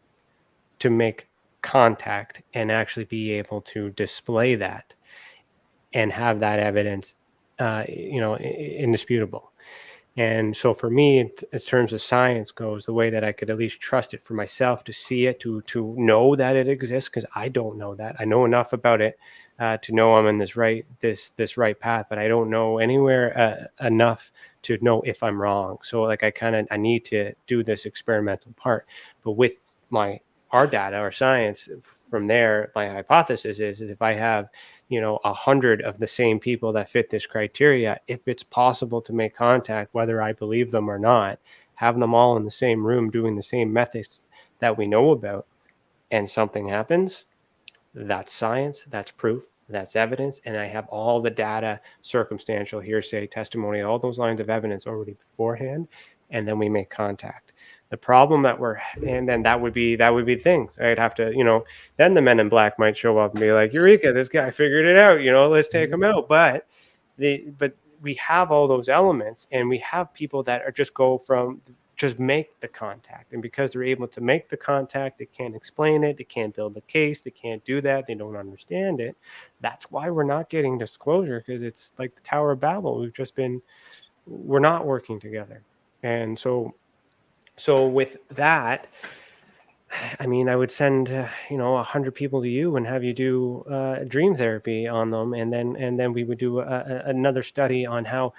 to make contact and actually be able to display that and have that evidence indisputable. And so for me, in terms of science goes, the way that I could at least trust it for myself, to see it, to know that it exists, because I don't know that. I know enough about it to know I'm in this right path, but I don't know anywhere enough to know if I'm wrong. So like I need to do this experimental part. But with our data, our science, from there, my hypothesis is if I have 100 of the same people that fit this criteria, if it's possible to make contact, whether I believe them or not, have them all in the same room doing the same methods that we know about, and something happens, that's science, that's proof, that's evidence. And I have all the data, circumstantial, hearsay, testimony, all those lines of evidence already beforehand, and then we make contact. The problem and then that would be things. I'd have to, then the men in black might show up and be like, Eureka, this guy figured it out, let's take him out. But we have all those elements, and we have people that are just make the contact. And because they're able to make the contact, they can't explain it, they can't build a case, they can't do that, they don't understand it. That's why we're not getting disclosure, because it's like the Tower of Babel. We're not working together. And so with that, I mean, I would send 100 people to you and have you do dream therapy on them, and then we would do another study on how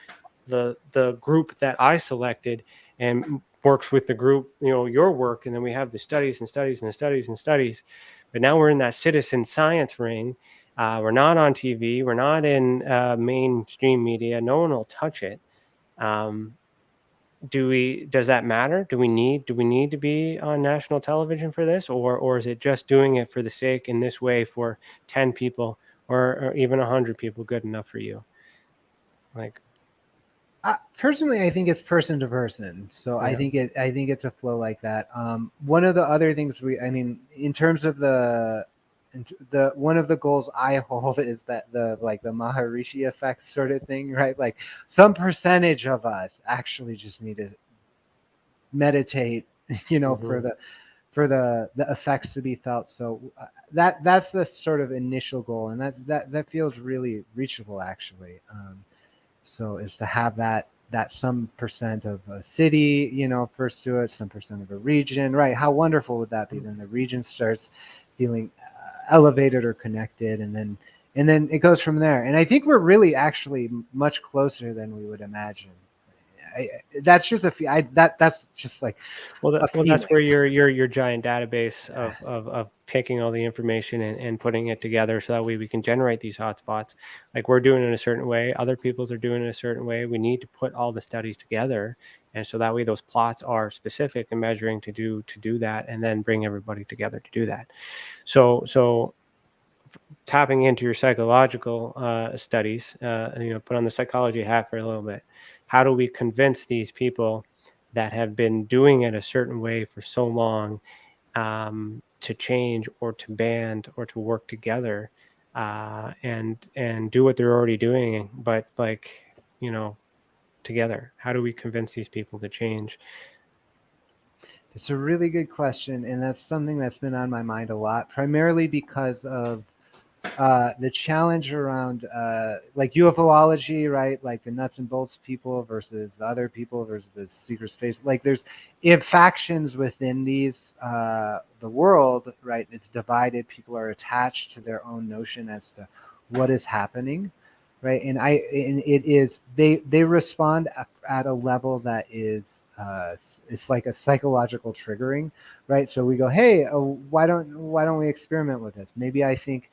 the group that I selected and works with the group, your work, and then we have the studies and studies and studies and studies. But now we're in that citizen science ring. We're not on TV. We're not in mainstream media. No one will touch it. Does that matter? Do we need to be on national television for this, or is it just doing it for the sake in this way for 10 people or even 100 people good enough for you? Like, personally, I think it's person to person. So yeah. I think it's a flow like that. One of the other things in terms of the one of the goals I hold is that the Maharishi effect sort of thing, right? Like some percentage of us actually just need to meditate, mm-hmm. for the effects to be felt. So that's the sort of initial goal, and that feels really reachable actually. So is to have that some percent of a city, first do it, some percent of a region, right? How wonderful would that be? Then the region starts feeling elevated or connected, and then it goes from there. And I think we're really actually much closer than we would imagine. That's just that's just like that's where your giant database of taking all the information and putting it together, so that way we can generate these hotspots. Like we're doing it in a certain way, other people's are doing it in a certain way. We need to put all the studies together, and so that way those plots are specific and measuring to do that, and then bring everybody together to do that. So tapping into your psychological studies, put on the psychology hat for a little bit. How do we convince these people that have been doing it a certain way for so long to change, or to band, or to work together and do what they're already doing, but together? How do we convince these people to change? It's a really good question, and that's something that's been on my mind a lot, primarily because of the challenge around like UFOlogy, right? Like the nuts and bolts people versus the other people versus the secret space. Like there's factions within these the world, right? It's divided. People are attached to their own notion as to what is happening, right? And it is they respond at a level that is it's like a psychological triggering, right? So we go, hey, why don't we experiment with this? Maybe I think,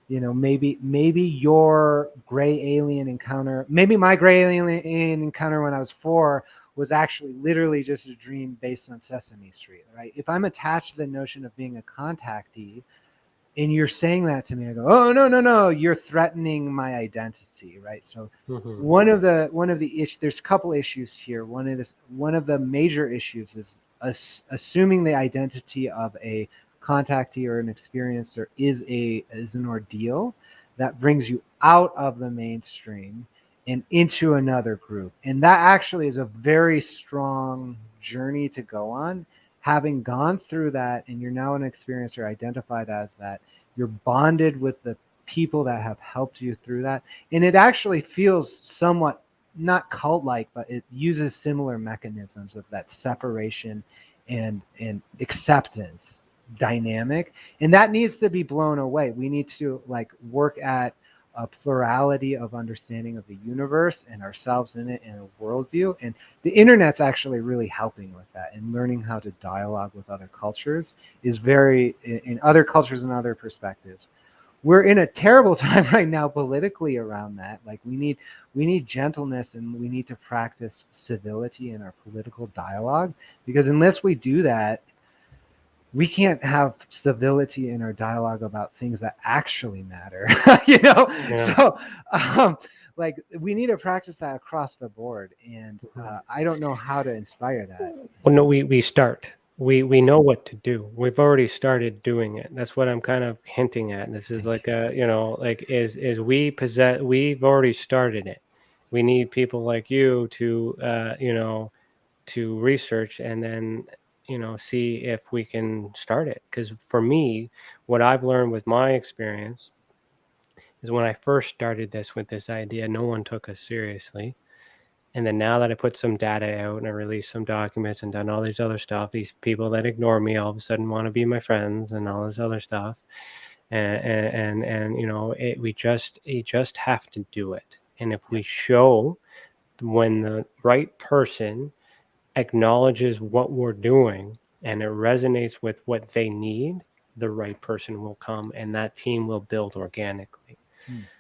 maybe your gray alien encounter, maybe my gray alien encounter when I was 4 was actually literally just a dream based on Sesame Street, right? If I'm attached to the notion of being a contactee, and you're saying that to me, I go, oh, no, you're threatening my identity, right? So mm-hmm. one of the issues, there's a couple issues here. One of the major issues is assuming the identity of a contactee or an experiencer is an ordeal that brings you out of the mainstream and into another group. And that actually is a very strong journey to go on. Having gone through that, and you're now an experiencer identified as that, you're bonded with the people that have helped you through that. And it actually feels somewhat not cult-like, but it uses similar mechanisms of that separation and acceptance dynamic, and that needs to be blown away. We need to like work at a plurality of understanding of the universe and ourselves in it and a worldview, and the internet's actually really helping with that, and learning how to dialogue with other cultures is very in other cultures and other perspectives. We're in a terrible time right now politically around that. Like we need gentleness, and we need to practice civility in our political dialogue, because unless we do that, we can't have civility in our dialogue about things that actually matter. Yeah. So like we need to practice that across the board, and I don't know how to inspire that. Well, no, we start. We know what to do. We've already started doing it. That's what I'm kind of hinting at. This is like a, like is we've already started it. We need people like you to to research and then see if we can start it. Because for me, what I've learned with my experience is when I first started this with this idea, no one took us seriously. And then now that I put some data out and I released some documents and done all these other stuff, these people that ignore me all of a sudden want to be my friends and all this other stuff. And we just have to do it. And if we show, when the right person acknowledges what we're doing and it resonates with what they need, the right person will come, and that team will build organically.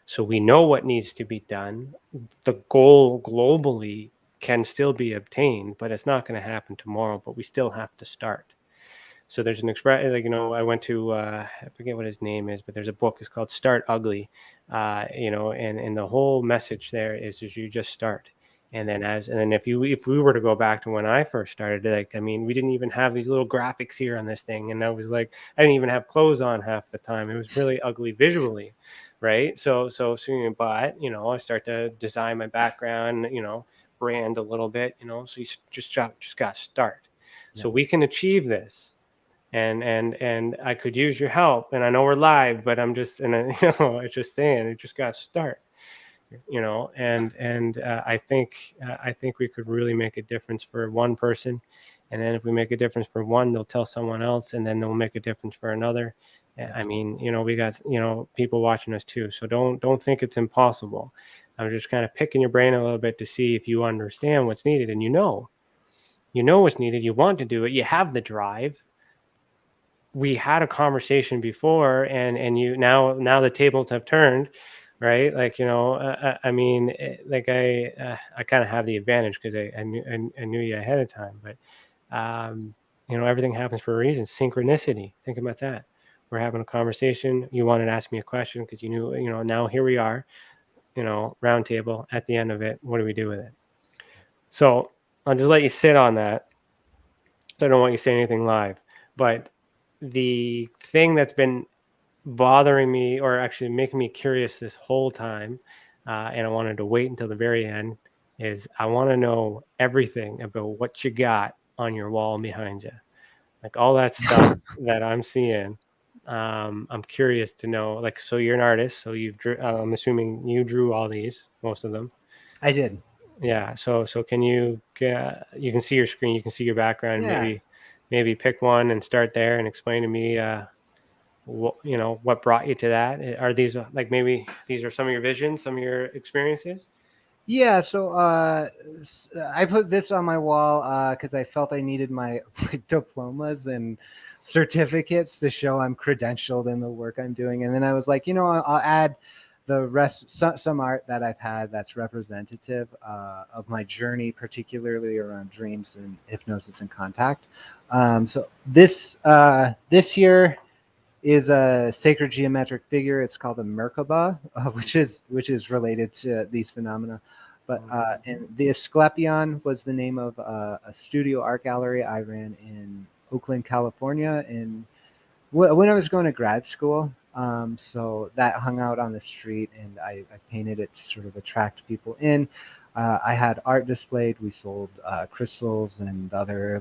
So we know what needs to be done. The goal globally can still be obtained, but it's not going to happen tomorrow, but we still have to start. So there's an express, like, I went to, I forget what his name is, but there's a book, it's called Start Ugly, and the whole message there is you just start. And then if we were to go back to when I first started, we didn't even have these little graphics here on this thing. And I was like, I didn't even have clothes on half the time. It was really ugly visually. Right. So but, I start to design my background, brand a little bit, so you just got to start. Yeah. So we can achieve this. And I could use your help, and I know we're live, but I'm just, it's just saying, it just got to start. I think we could really make a difference for one person, and then if we make a difference for one, they'll tell someone else, and then they'll make a difference for another. We got people watching us too, so don't think it's impossible. I'm just kind of picking your brain a little bit to see if you understand what's needed, and what's needed. You want to do it. You have the drive. We had a conversation before, and now the tables have turned. Right. Like, I kind of have the advantage because I knew you ahead of time, but, everything happens for a reason. Synchronicity. Think about that. We're having a conversation. You wanted to ask me a question because you knew, now here we are, round table at the end of it. What do we do with it? So I'll just let you sit on that. So I don't want you to say anything live, but the thing that's been bothering me, or actually making me curious this whole time, and I wanted to wait until the very end, is I want to know everything about what you got on your wall behind you, like all that stuff that I'm seeing. I'm curious to know, like, so you're an artist, so I'm assuming you drew all these, most of them. I did. Yeah. So can you can see your screen, you can see your background. Yeah. Maybe pick one and start there and explain to me, what brought you to that? Are these maybe these are some of your visions, some of your experiences? Yeah, so I put this on my wall because I felt I needed my diplomas and certificates to show I'm credentialed in the work I'm doing. And then I was like, I'll add the rest, some art that I've had that's representative of my journey, particularly around dreams and hypnosis and contact. So this here is a sacred geometric figure. It's called a Merkaba, which is related to these phenomena. But and the Asclepion was the name of a studio art gallery I ran in Oakland, California, when I was going to grad school. So that hung out on the street, and I painted it to sort of attract people in. I had art displayed. We sold crystals and other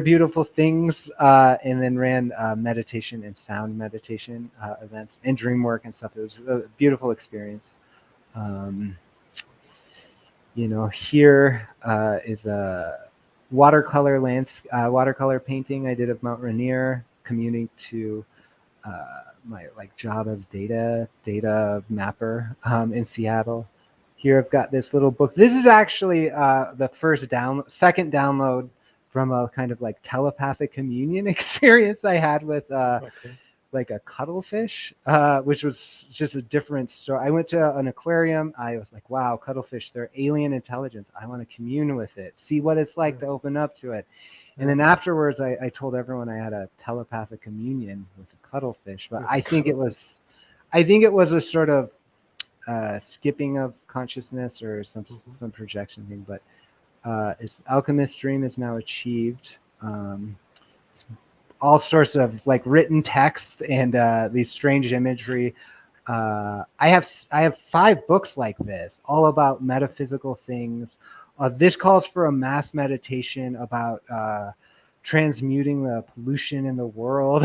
beautiful things, and then ran meditation and sound meditation events and dream work and stuff. It was a beautiful experience. Here is a watercolor painting I did of Mount Rainier, communing to my job as data mapper in Seattle. Here I've got this little book. This is actually the second download from a kind of telepathic communion experience I had with a cuttlefish, which was just a different story. I went to an aquarium. I was like, wow, cuttlefish, they're alien intelligence. I want to commune with it, see what it's like to open up to it. And then afterwards, I told everyone I had a telepathic communion with a cuttlefish. But I think it was a sort of skipping of consciousness or some projection thing. But its alchemist dream is now achieved. All sorts of written text and these strange imagery. I have 5 books like this, all about metaphysical things. This calls for a mass meditation about transmuting the pollution in the world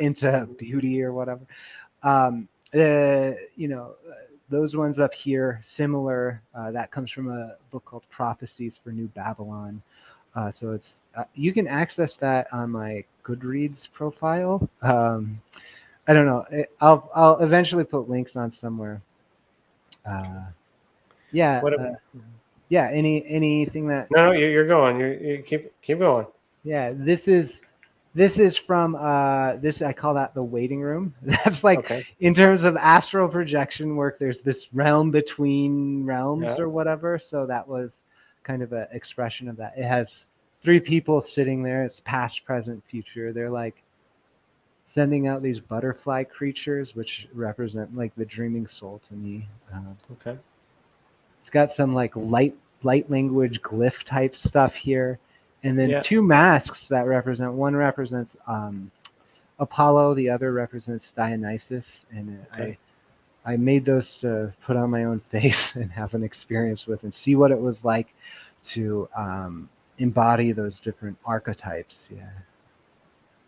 into beauty or whatever. Those ones up here, similar. That comes from a book called Prophecies for New Babylon. So it's you can access that on my Goodreads profile. I don't know. I'll eventually put links on somewhere. Yeah. Yeah. Anything that? No, you're going. You keep going. Yeah. This is from this. I call that the waiting room. That's in terms of astral projection work. There's this realm between realms or whatever. So that was kind of an expression of that. It has 3 people sitting there. It's past, present, future. They're sending out these butterfly creatures, which represent the dreaming soul to me. Okay. It's got some light language glyph type stuff here, and then 2 masks that represent. One represents Apollo, the other represents Dionysus, and I made those to put on my own face and have an experience with, and see what it was like to embody those different archetypes. Yeah.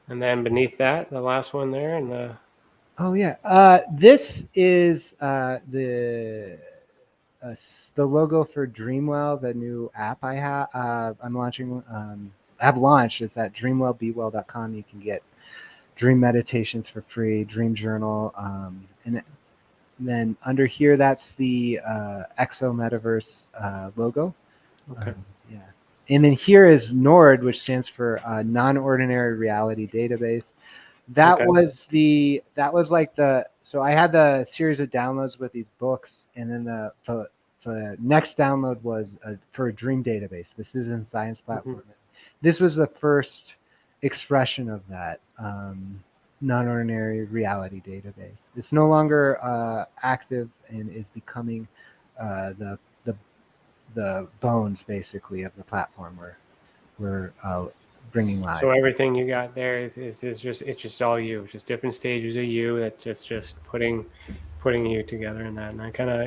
And then beneath that, the last one there, and the. Oh yeah, this is the logo for Dreamwell, the new app I have. I'm launching. I've launched. It's at dreamwellbewell.com. You can get dream meditations for free, dream journal, and then under here, that's the Exo Metaverse logo. Okay. Yeah. And then here is NORD, which stands for Non-Ordinary Reality Database. That was so I had the series of downloads with these books, and then the next download was for a dream database. This is in Science Platform. This was the first expression of that non-ordinary reality database. It's no longer active and is becoming the bones, basically, of the platform we're bringing live. So everything you got there is just all you. It's just different stages of you. That's just putting you together in that. And I kind of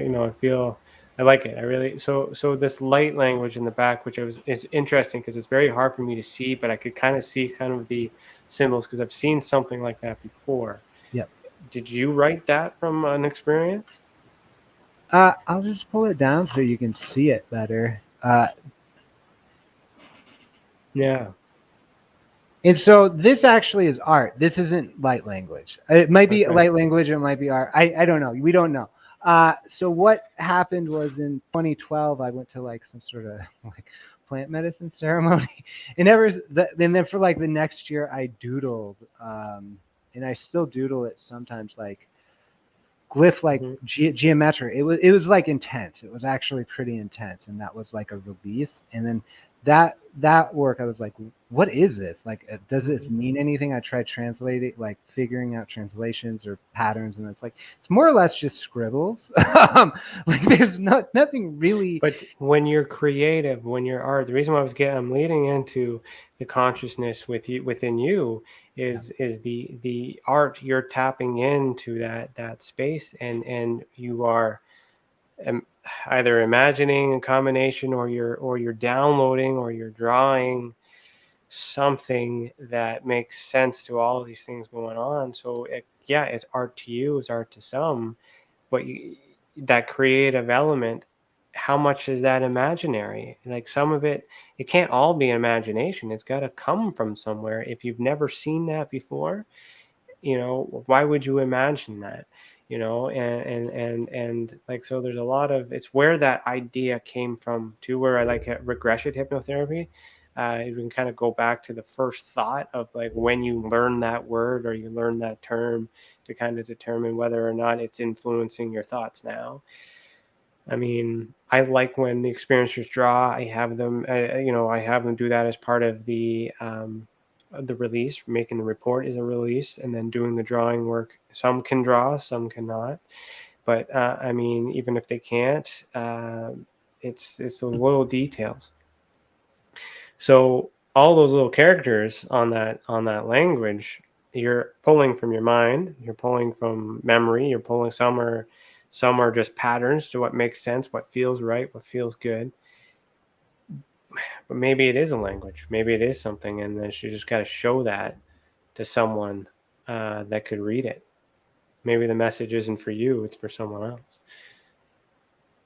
I like it. I really so this light language in the back, which is interesting because it's very hard for me to see, but I could kind of see the symbols because I've seen something like that before. Yep. Did you write that from an experience? I'll just pull it down so you can see it better. Yeah. And so this actually is art. This isn't light language. It might be light language. It might be art. I don't know. We don't know. So what happened was in 2012, I went to some sort of plant medicine ceremony, and then for the next year, I doodled, and I still doodle it sometimes, glyph geometric. It was intense. It was actually pretty intense, and that was a release. And then that work, I was like, what is this? Does it mean anything? I tried translating, figuring out translations or patterns, and it's more or less just scribbles. There's nothing really. But when you're creative, when you're art, the reason why I'm leading into the consciousness within you is the art. You're tapping into that space, and you are either imagining a combination, or you're downloading, or you're drawing something that makes sense to all of these things going on. So it's art to you, it's art to some, but that creative element how much is that imaginary? Like some of it can't all be imagination. It's got to come from somewhere. If you've never seen that before, why would you imagine that? And like, so there's a lot of, it's where that idea came from too, where I like regression hypnotherapy. You can kind of go back to the first thought of like when you learn that word or you learn that term to kind of determine whether or not it's influencing your thoughts now. I mean, I like when the experiencers draw. I have them, I have them do that as part of the release. Making the report is a release, and then doing the drawing work. Some can draw, some cannot. But I mean, even if they can't, it's the little details. So all those little characters on that language, you're pulling from your mind. You're pulling from memory. You're pulling some are just patterns to what makes sense, what feels right, what feels good. But maybe it is a language. Maybe it is something, and then you just got to show that to someone that could read it. Maybe the message isn't for you; it's for someone else.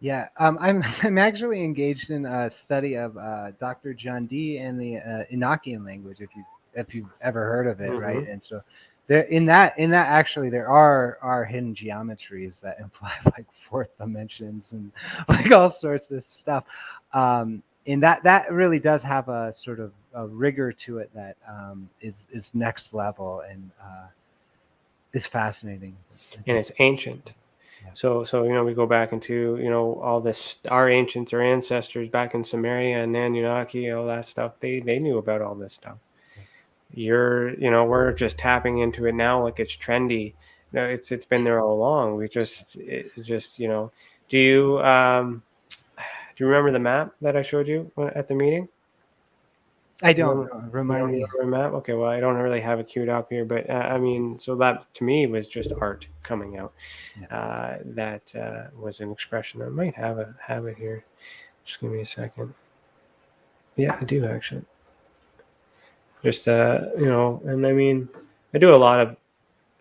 Yeah, I'm actually engaged in a study of Dr. John Dee and the Enochian language, if you've ever heard of it, right? And so there in that actually there are hidden geometries that imply like fourth dimensions and like all sorts of stuff. And that really does have a sort of a rigor to it that is next level and is fascinating. And it's ancient. So we go back into all this. Our ancients, our ancestors back in Sumeria and Anunnaki, all that stuff. They knew about all this stuff. We're just tapping into it now like it's trendy. No, it's been there all along. Do you remember the map that I showed you at the meeting? I don't remind me. Map? Okay, well, I don't really have it queued up here, but I mean, so that to me was just art coming out. Yeah. That was an expression. I might have it here. Just give me a second. Yeah, I do actually. Just and I mean, I do a lot of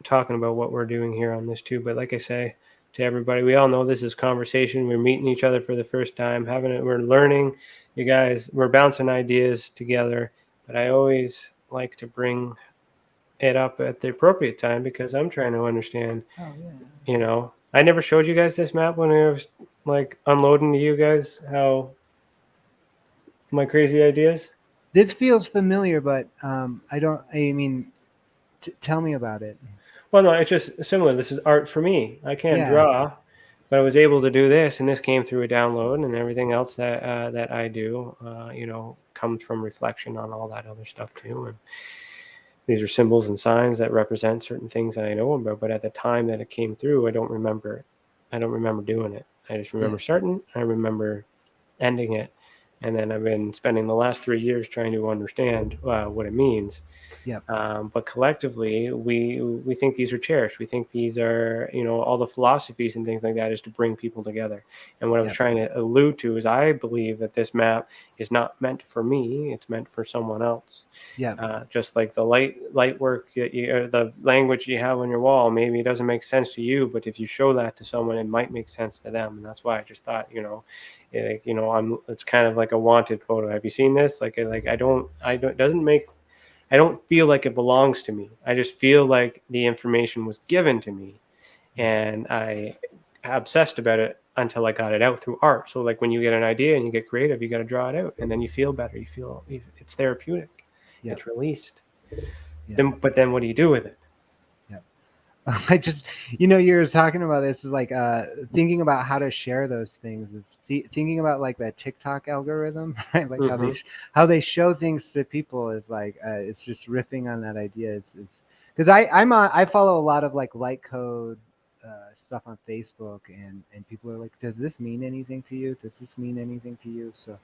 talking about what we're doing here on this too. But like I say to everybody, we all know this is conversation. We're meeting each other for the first time, we're learning. You guys, we're bouncing ideas together, but I always like to bring it up at the appropriate time because I'm trying to understand. Oh, yeah. I never showed you guys this map when I was like unloading to you guys how my crazy ideas. This feels familiar, but tell me about it. Well, no, it's just similar. This is art for me. I can't draw. But I was able to do this, and this came through a download, and everything else that I do, comes from reflection on all that other stuff too. And these are symbols and signs that represent certain things that I know about. But at the time that it came through, I don't remember it. I don't remember doing it. I just remember starting. I remember ending it, and then I've been spending the last 3 years trying to understand what it means. Yep. But collectively, we think these are cherished. We think these are, all the philosophies and things like that is to bring people together. And what I was trying to allude to is I believe that this map is not meant for me. It's meant for someone else. Yeah. Just like the light work, the language you have on your wall, maybe it doesn't make sense to you, but if you show that to someone, it might make sense to them. And that's why I just thought, it's kind of like a wanted photo. Have you seen this? I don't feel like it belongs to me. I just feel like the information was given to me, and I obsessed about it until I got it out through art. So like when you get an idea and you get creative, you got to draw it out, and then you feel better. You feel it's therapeutic. Yeah. It's released. Yeah. But then what do you do with it? I just, you were talking about this, like thinking about how to share those things. Is thinking about like that TikTok algorithm, right? Like how they show things to people is like it's just riffing on that idea. It's because I follow a lot of like light code stuff on Facebook, and people are like, does this mean anything to you? Does this mean anything to you? So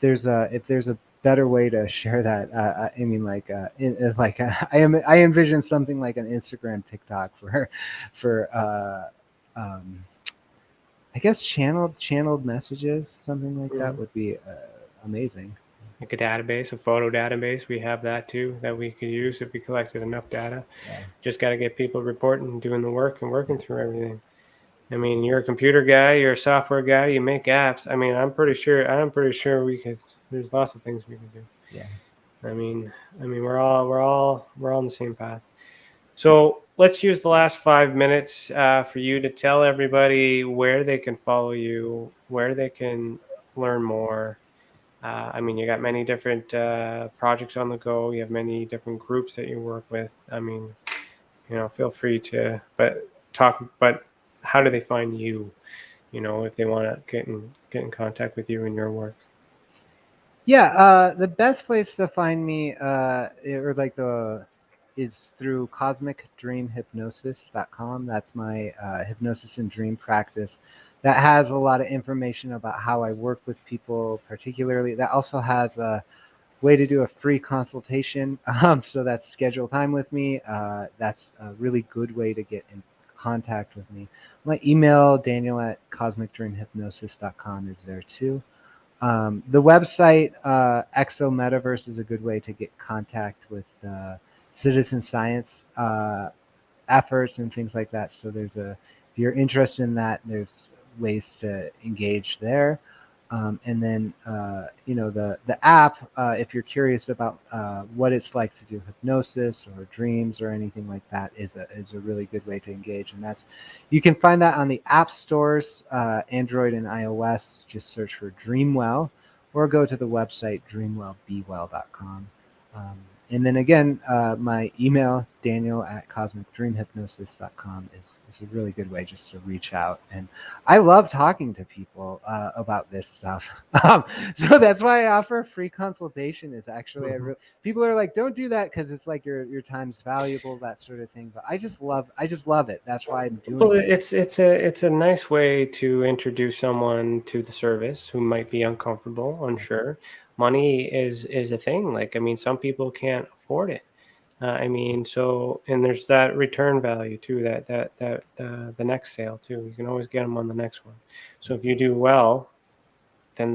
if there's a better way to share that, I envision something like an Instagram TikTok for I guess channeled messages, something like that would be amazing. Like a database, a photo database. We have that too that we could use if we collected enough data. Yeah. Just got to get people reporting and doing the work and working through everything. I mean, you're a computer guy, you're a software guy, you make apps. I mean, I'm pretty sure we could. There's lots of things we could do. Yeah. I mean, we're all on the same path. So let's use the last 5 minutes for you to tell everybody where they can follow you, where they can learn more. I mean, you got many different projects on the go. You have many different groups that you work with. I mean, feel free to, but how do they find you? If they want to get in contact with you and your work. Yeah, the best place to find me, is through cosmicdreamhypnosis.com. That's my hypnosis and dream practice. That has a lot of information about how I work with people, particularly. That also has a way to do a free consultation. So that's schedule time with me. That's a really good way to get in contact with me. My email, daniel@cosmicdreamhypnosis.com, is there too. The website, Exo Metaverse, is a good way to get contact with citizen science efforts and things like that. So if you're interested in that, there's ways to engage there. And then, the app, if you're curious about what it's like to do hypnosis or dreams or anything like that, is a really good way to engage. And you can find that on the app stores, Android and iOS. Just search for Dreamwell, or go to the website dreamwellbewell.com. And then again, my email, daniel@cosmicdreamhypnosis.com, is a really good way just to reach out. And I love talking to people about this stuff. So that's why I offer a free consultation. Is actually, people are like, don't do that because it's like your time's valuable, that sort of thing. But I just love it. That's why I'm doing it. It's a nice way to introduce someone to the service who might be uncomfortable, unsure. Money is a thing. Like, I mean, some people can't afford it. And there's that return value too, that the next sale too. You can always get them on the next one. So if you do well, then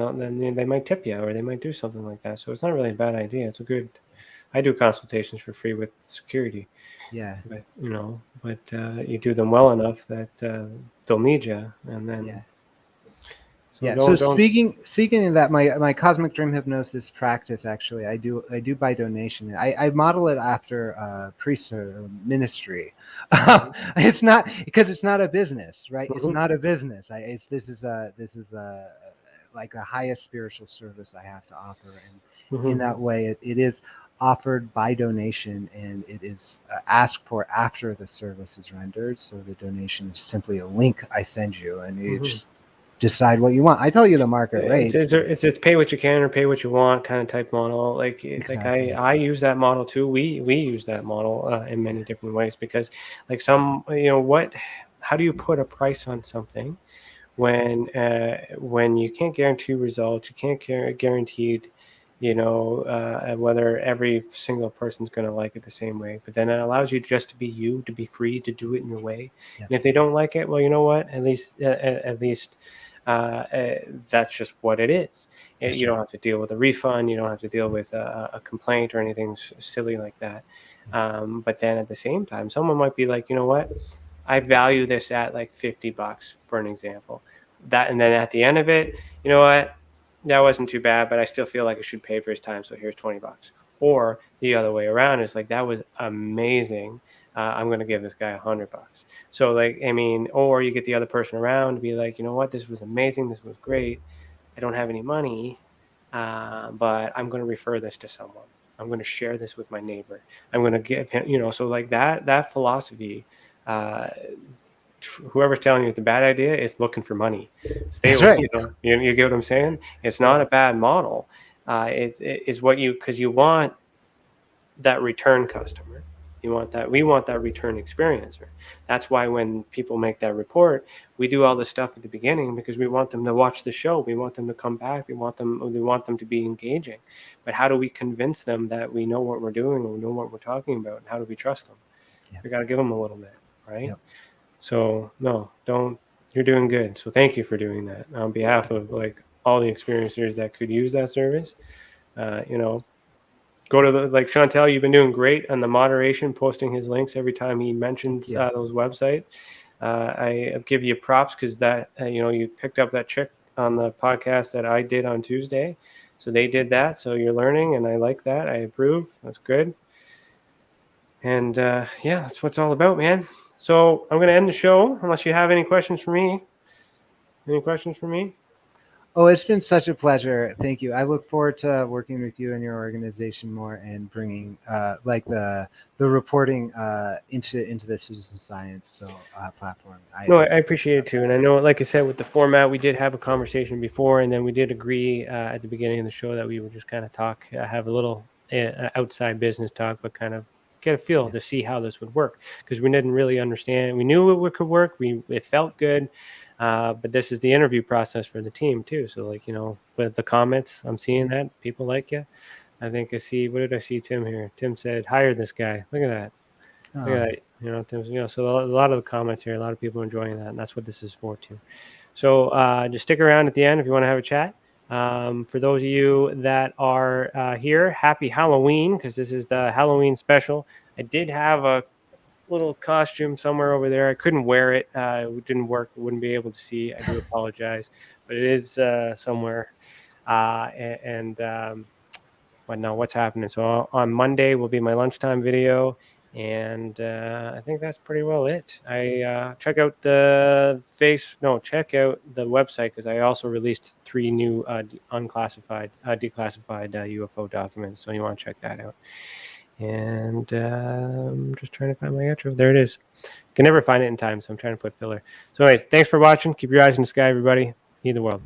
they might tip you, or they might do something like that. So it's not really a bad idea. I do consultations for free with security. Yeah. But you do them well enough that they'll need you, and then. Yeah. So speaking of that, my Cosmic Dream Hypnosis practice, actually, I do by donation. I model it after priesthood or ministry. It's not, because it's not a business, right? It's not a business. This is like a highest spiritual service I have to offer, and in that way, it is offered by donation, and it is asked for after the service is rendered. So the donation is simply a link I send you, and you just decide what you want. I tell you the market rate. It's pay what you can or pay what you want kind of type model. Exactly. I use that model too. We use that model in many different ways, because like how do you put a price on something when you can't guarantee results, you can't guarantee whether every single person's going to like it the same way. But then it allows you just to be you, to be free to do it in your way. Yeah. And if they don't like it, well, you know what? At least that's just what it is. You don't have to deal with a refund. You don't have to deal with a complaint or anything silly like that. But then at the same time, someone might be like, you know what? I value this at like $50 for an example. And then at the end of it, you know what? That wasn't too bad, but I still feel like I should pay for his time. So here's $20. Or the other way around is like, that was amazing. I'm going to give this guy $100. So or you get the other person around to be like, you know what, this was amazing. This was great. I don't have any money, but I'm going to refer this to someone. I'm going to share this with my neighbor. I'm going to give him, so like that philosophy, whoever's telling you it's a bad idea is looking for money. Stay away. Right. You get what I'm saying? It's not a bad model. It's what because you want that return customer. We want that return experiencer. That's why when people make that report, we do all this stuff at the beginning, because we want them to watch the show. We want them to come back. We want them to be engaging. But how do we convince them that we know what we're doing, or we know what we're talking about, and how do we trust them? Yeah. We got to give them a little bit, right? Yep. So no, don't. You're doing good. So thank you for doing that on behalf of like all the experiencers that could use that service. Go to like Chantel, you've been doing great on the moderation, posting his links every time he mentions those websites. I give you props because that you picked up that trick on the podcast that I did on Tuesday. So they did that. So you're learning, and I like that. I approve. That's good. And that's what it's all about, man. So I'm going to end the show unless you have any questions for me. Any questions for me? Oh, it's been such a pleasure. Thank you. I look forward to working with you and your organization more and bringing the reporting into the citizen science platform. I appreciate it too. And I know, like I said, with the format, we did have a conversation before, and then we did agree at the beginning of the show that we would just kind of talk, have a little outside business talk, but kind of get a feel to see how this would work, because we didn't really understand. We knew it could work. It felt good. But this is the interview process for the team too. So with the comments, I'm seeing that people like you. I think I see, what did I see Tim here? Tim said, hire this guy. Look at that. Look at that. Tim, so a lot of the comments here, a lot of people enjoying that. And that's what this is for too. So just stick around at the end if you want to have a chat. For those of you that are here, happy Halloween, because this is the Halloween special. I did have a little costume somewhere over there. I couldn't wear it. It didn't work. I wouldn't be able to see. I do apologize, but it is somewhere. But no, what's happening? So on Monday will be my lunchtime video, and I think that's pretty well it. Check out the website, because I also released 3 new declassified UFO documents. So you want to check that out. And I'm just trying to find my outro. There it is. Can never find it in time, so I'm trying to put filler. So anyways, thanks for watching. Keep your eyes in the sky, everybody. Heed the world.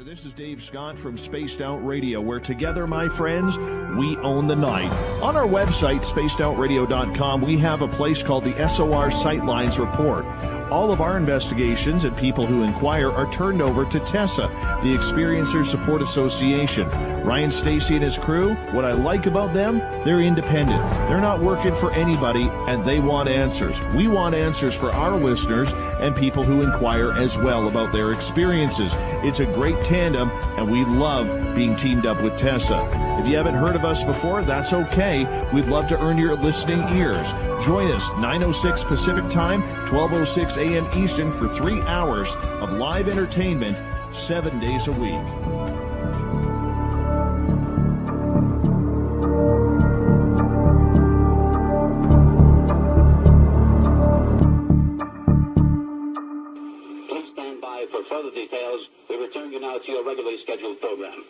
This is Dave Scott from Spaced Out Radio, where together, my friends, we own the night. On our website, spacedoutradio.com, we have a place called the SOR Sightlines Report. All of our investigations and people who inquire are turned over to TESSA, the Experiencer Support Association. Ryan Stacey and his crew, what I like about them, they're independent. They're not working for anybody, and they want answers. We want answers for our listeners and people who inquire as well about their experiences. It's a great tandem, and we love being teamed up with TESSA. If you haven't heard of us before, that's okay. We'd love to earn your listening ears. Join us 9:06 Pacific Time, 12:06 a.m. Eastern for 3 hours of live entertainment, 7 days a week. Please stand by for further details. We return you now to your regularly scheduled program.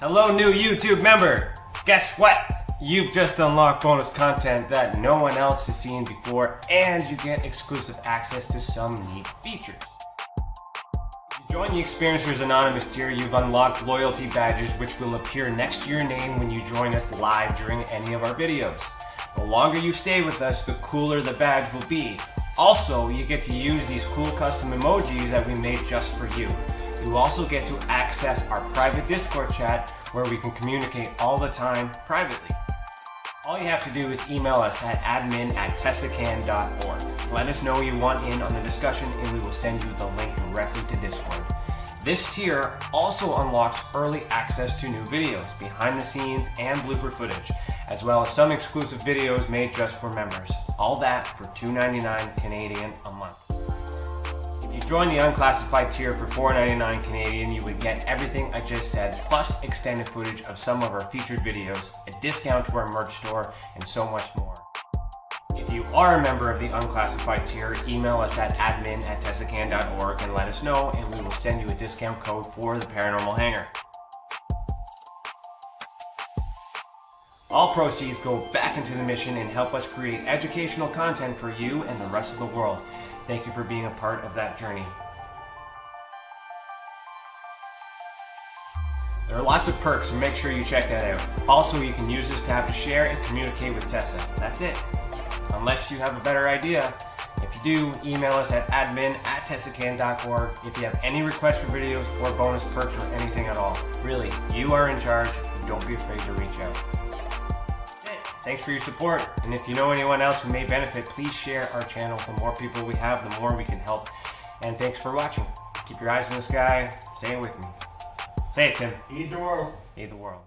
Hello, new YouTube member. Guess what? You've just unlocked bonus content that no one else has seen before, and you get exclusive access to some neat features. Join the Experiencers Anonymous tier. You've unlocked loyalty badges which will appear next to your name when you join us live during any of our videos. The longer you stay with us, the cooler the badge will be. Also, you get to use these cool custom emojis that we made just for you. You also get to access our private Discord chat where we can communicate all the time privately. All you have to do is email us at admin@tessacan.org. Let us know you want in on the discussion and we will send you the link directly to Discord. This tier also unlocks early access to new videos, behind the scenes and blooper footage, as well as some exclusive videos made just for members. All that for $2.99 Canadian a month. If you join the unclassified tier for $4.99 Canadian, you would get everything I just said, plus extended footage of some of our featured videos, a discount to our merch store, and so much more. If you are a member of the unclassified tier, email us at admin@tessacan.org and let us know, and we will send you a discount code for the Paranormal Hangar. All proceeds go back into the mission and help us create educational content for you and the rest of the world. Thank you for being a part of that journey. There are lots of perks, so make sure you check that out. Also, you can use this tab to share and communicate with Tessa. That's it. Unless you have a better idea. If you do, email us at admin@tessacan.org if you have any requests for videos or bonus perks or anything at all. Really, you are in charge. Don't be afraid to reach out. Thanks for your support, and if you know anyone else who may benefit, please share our channel. The more people we have, the more we can help. And thanks for watching. Keep your eyes in the sky. Say it with me. Say it, Tim. Heed the world. Heed the world.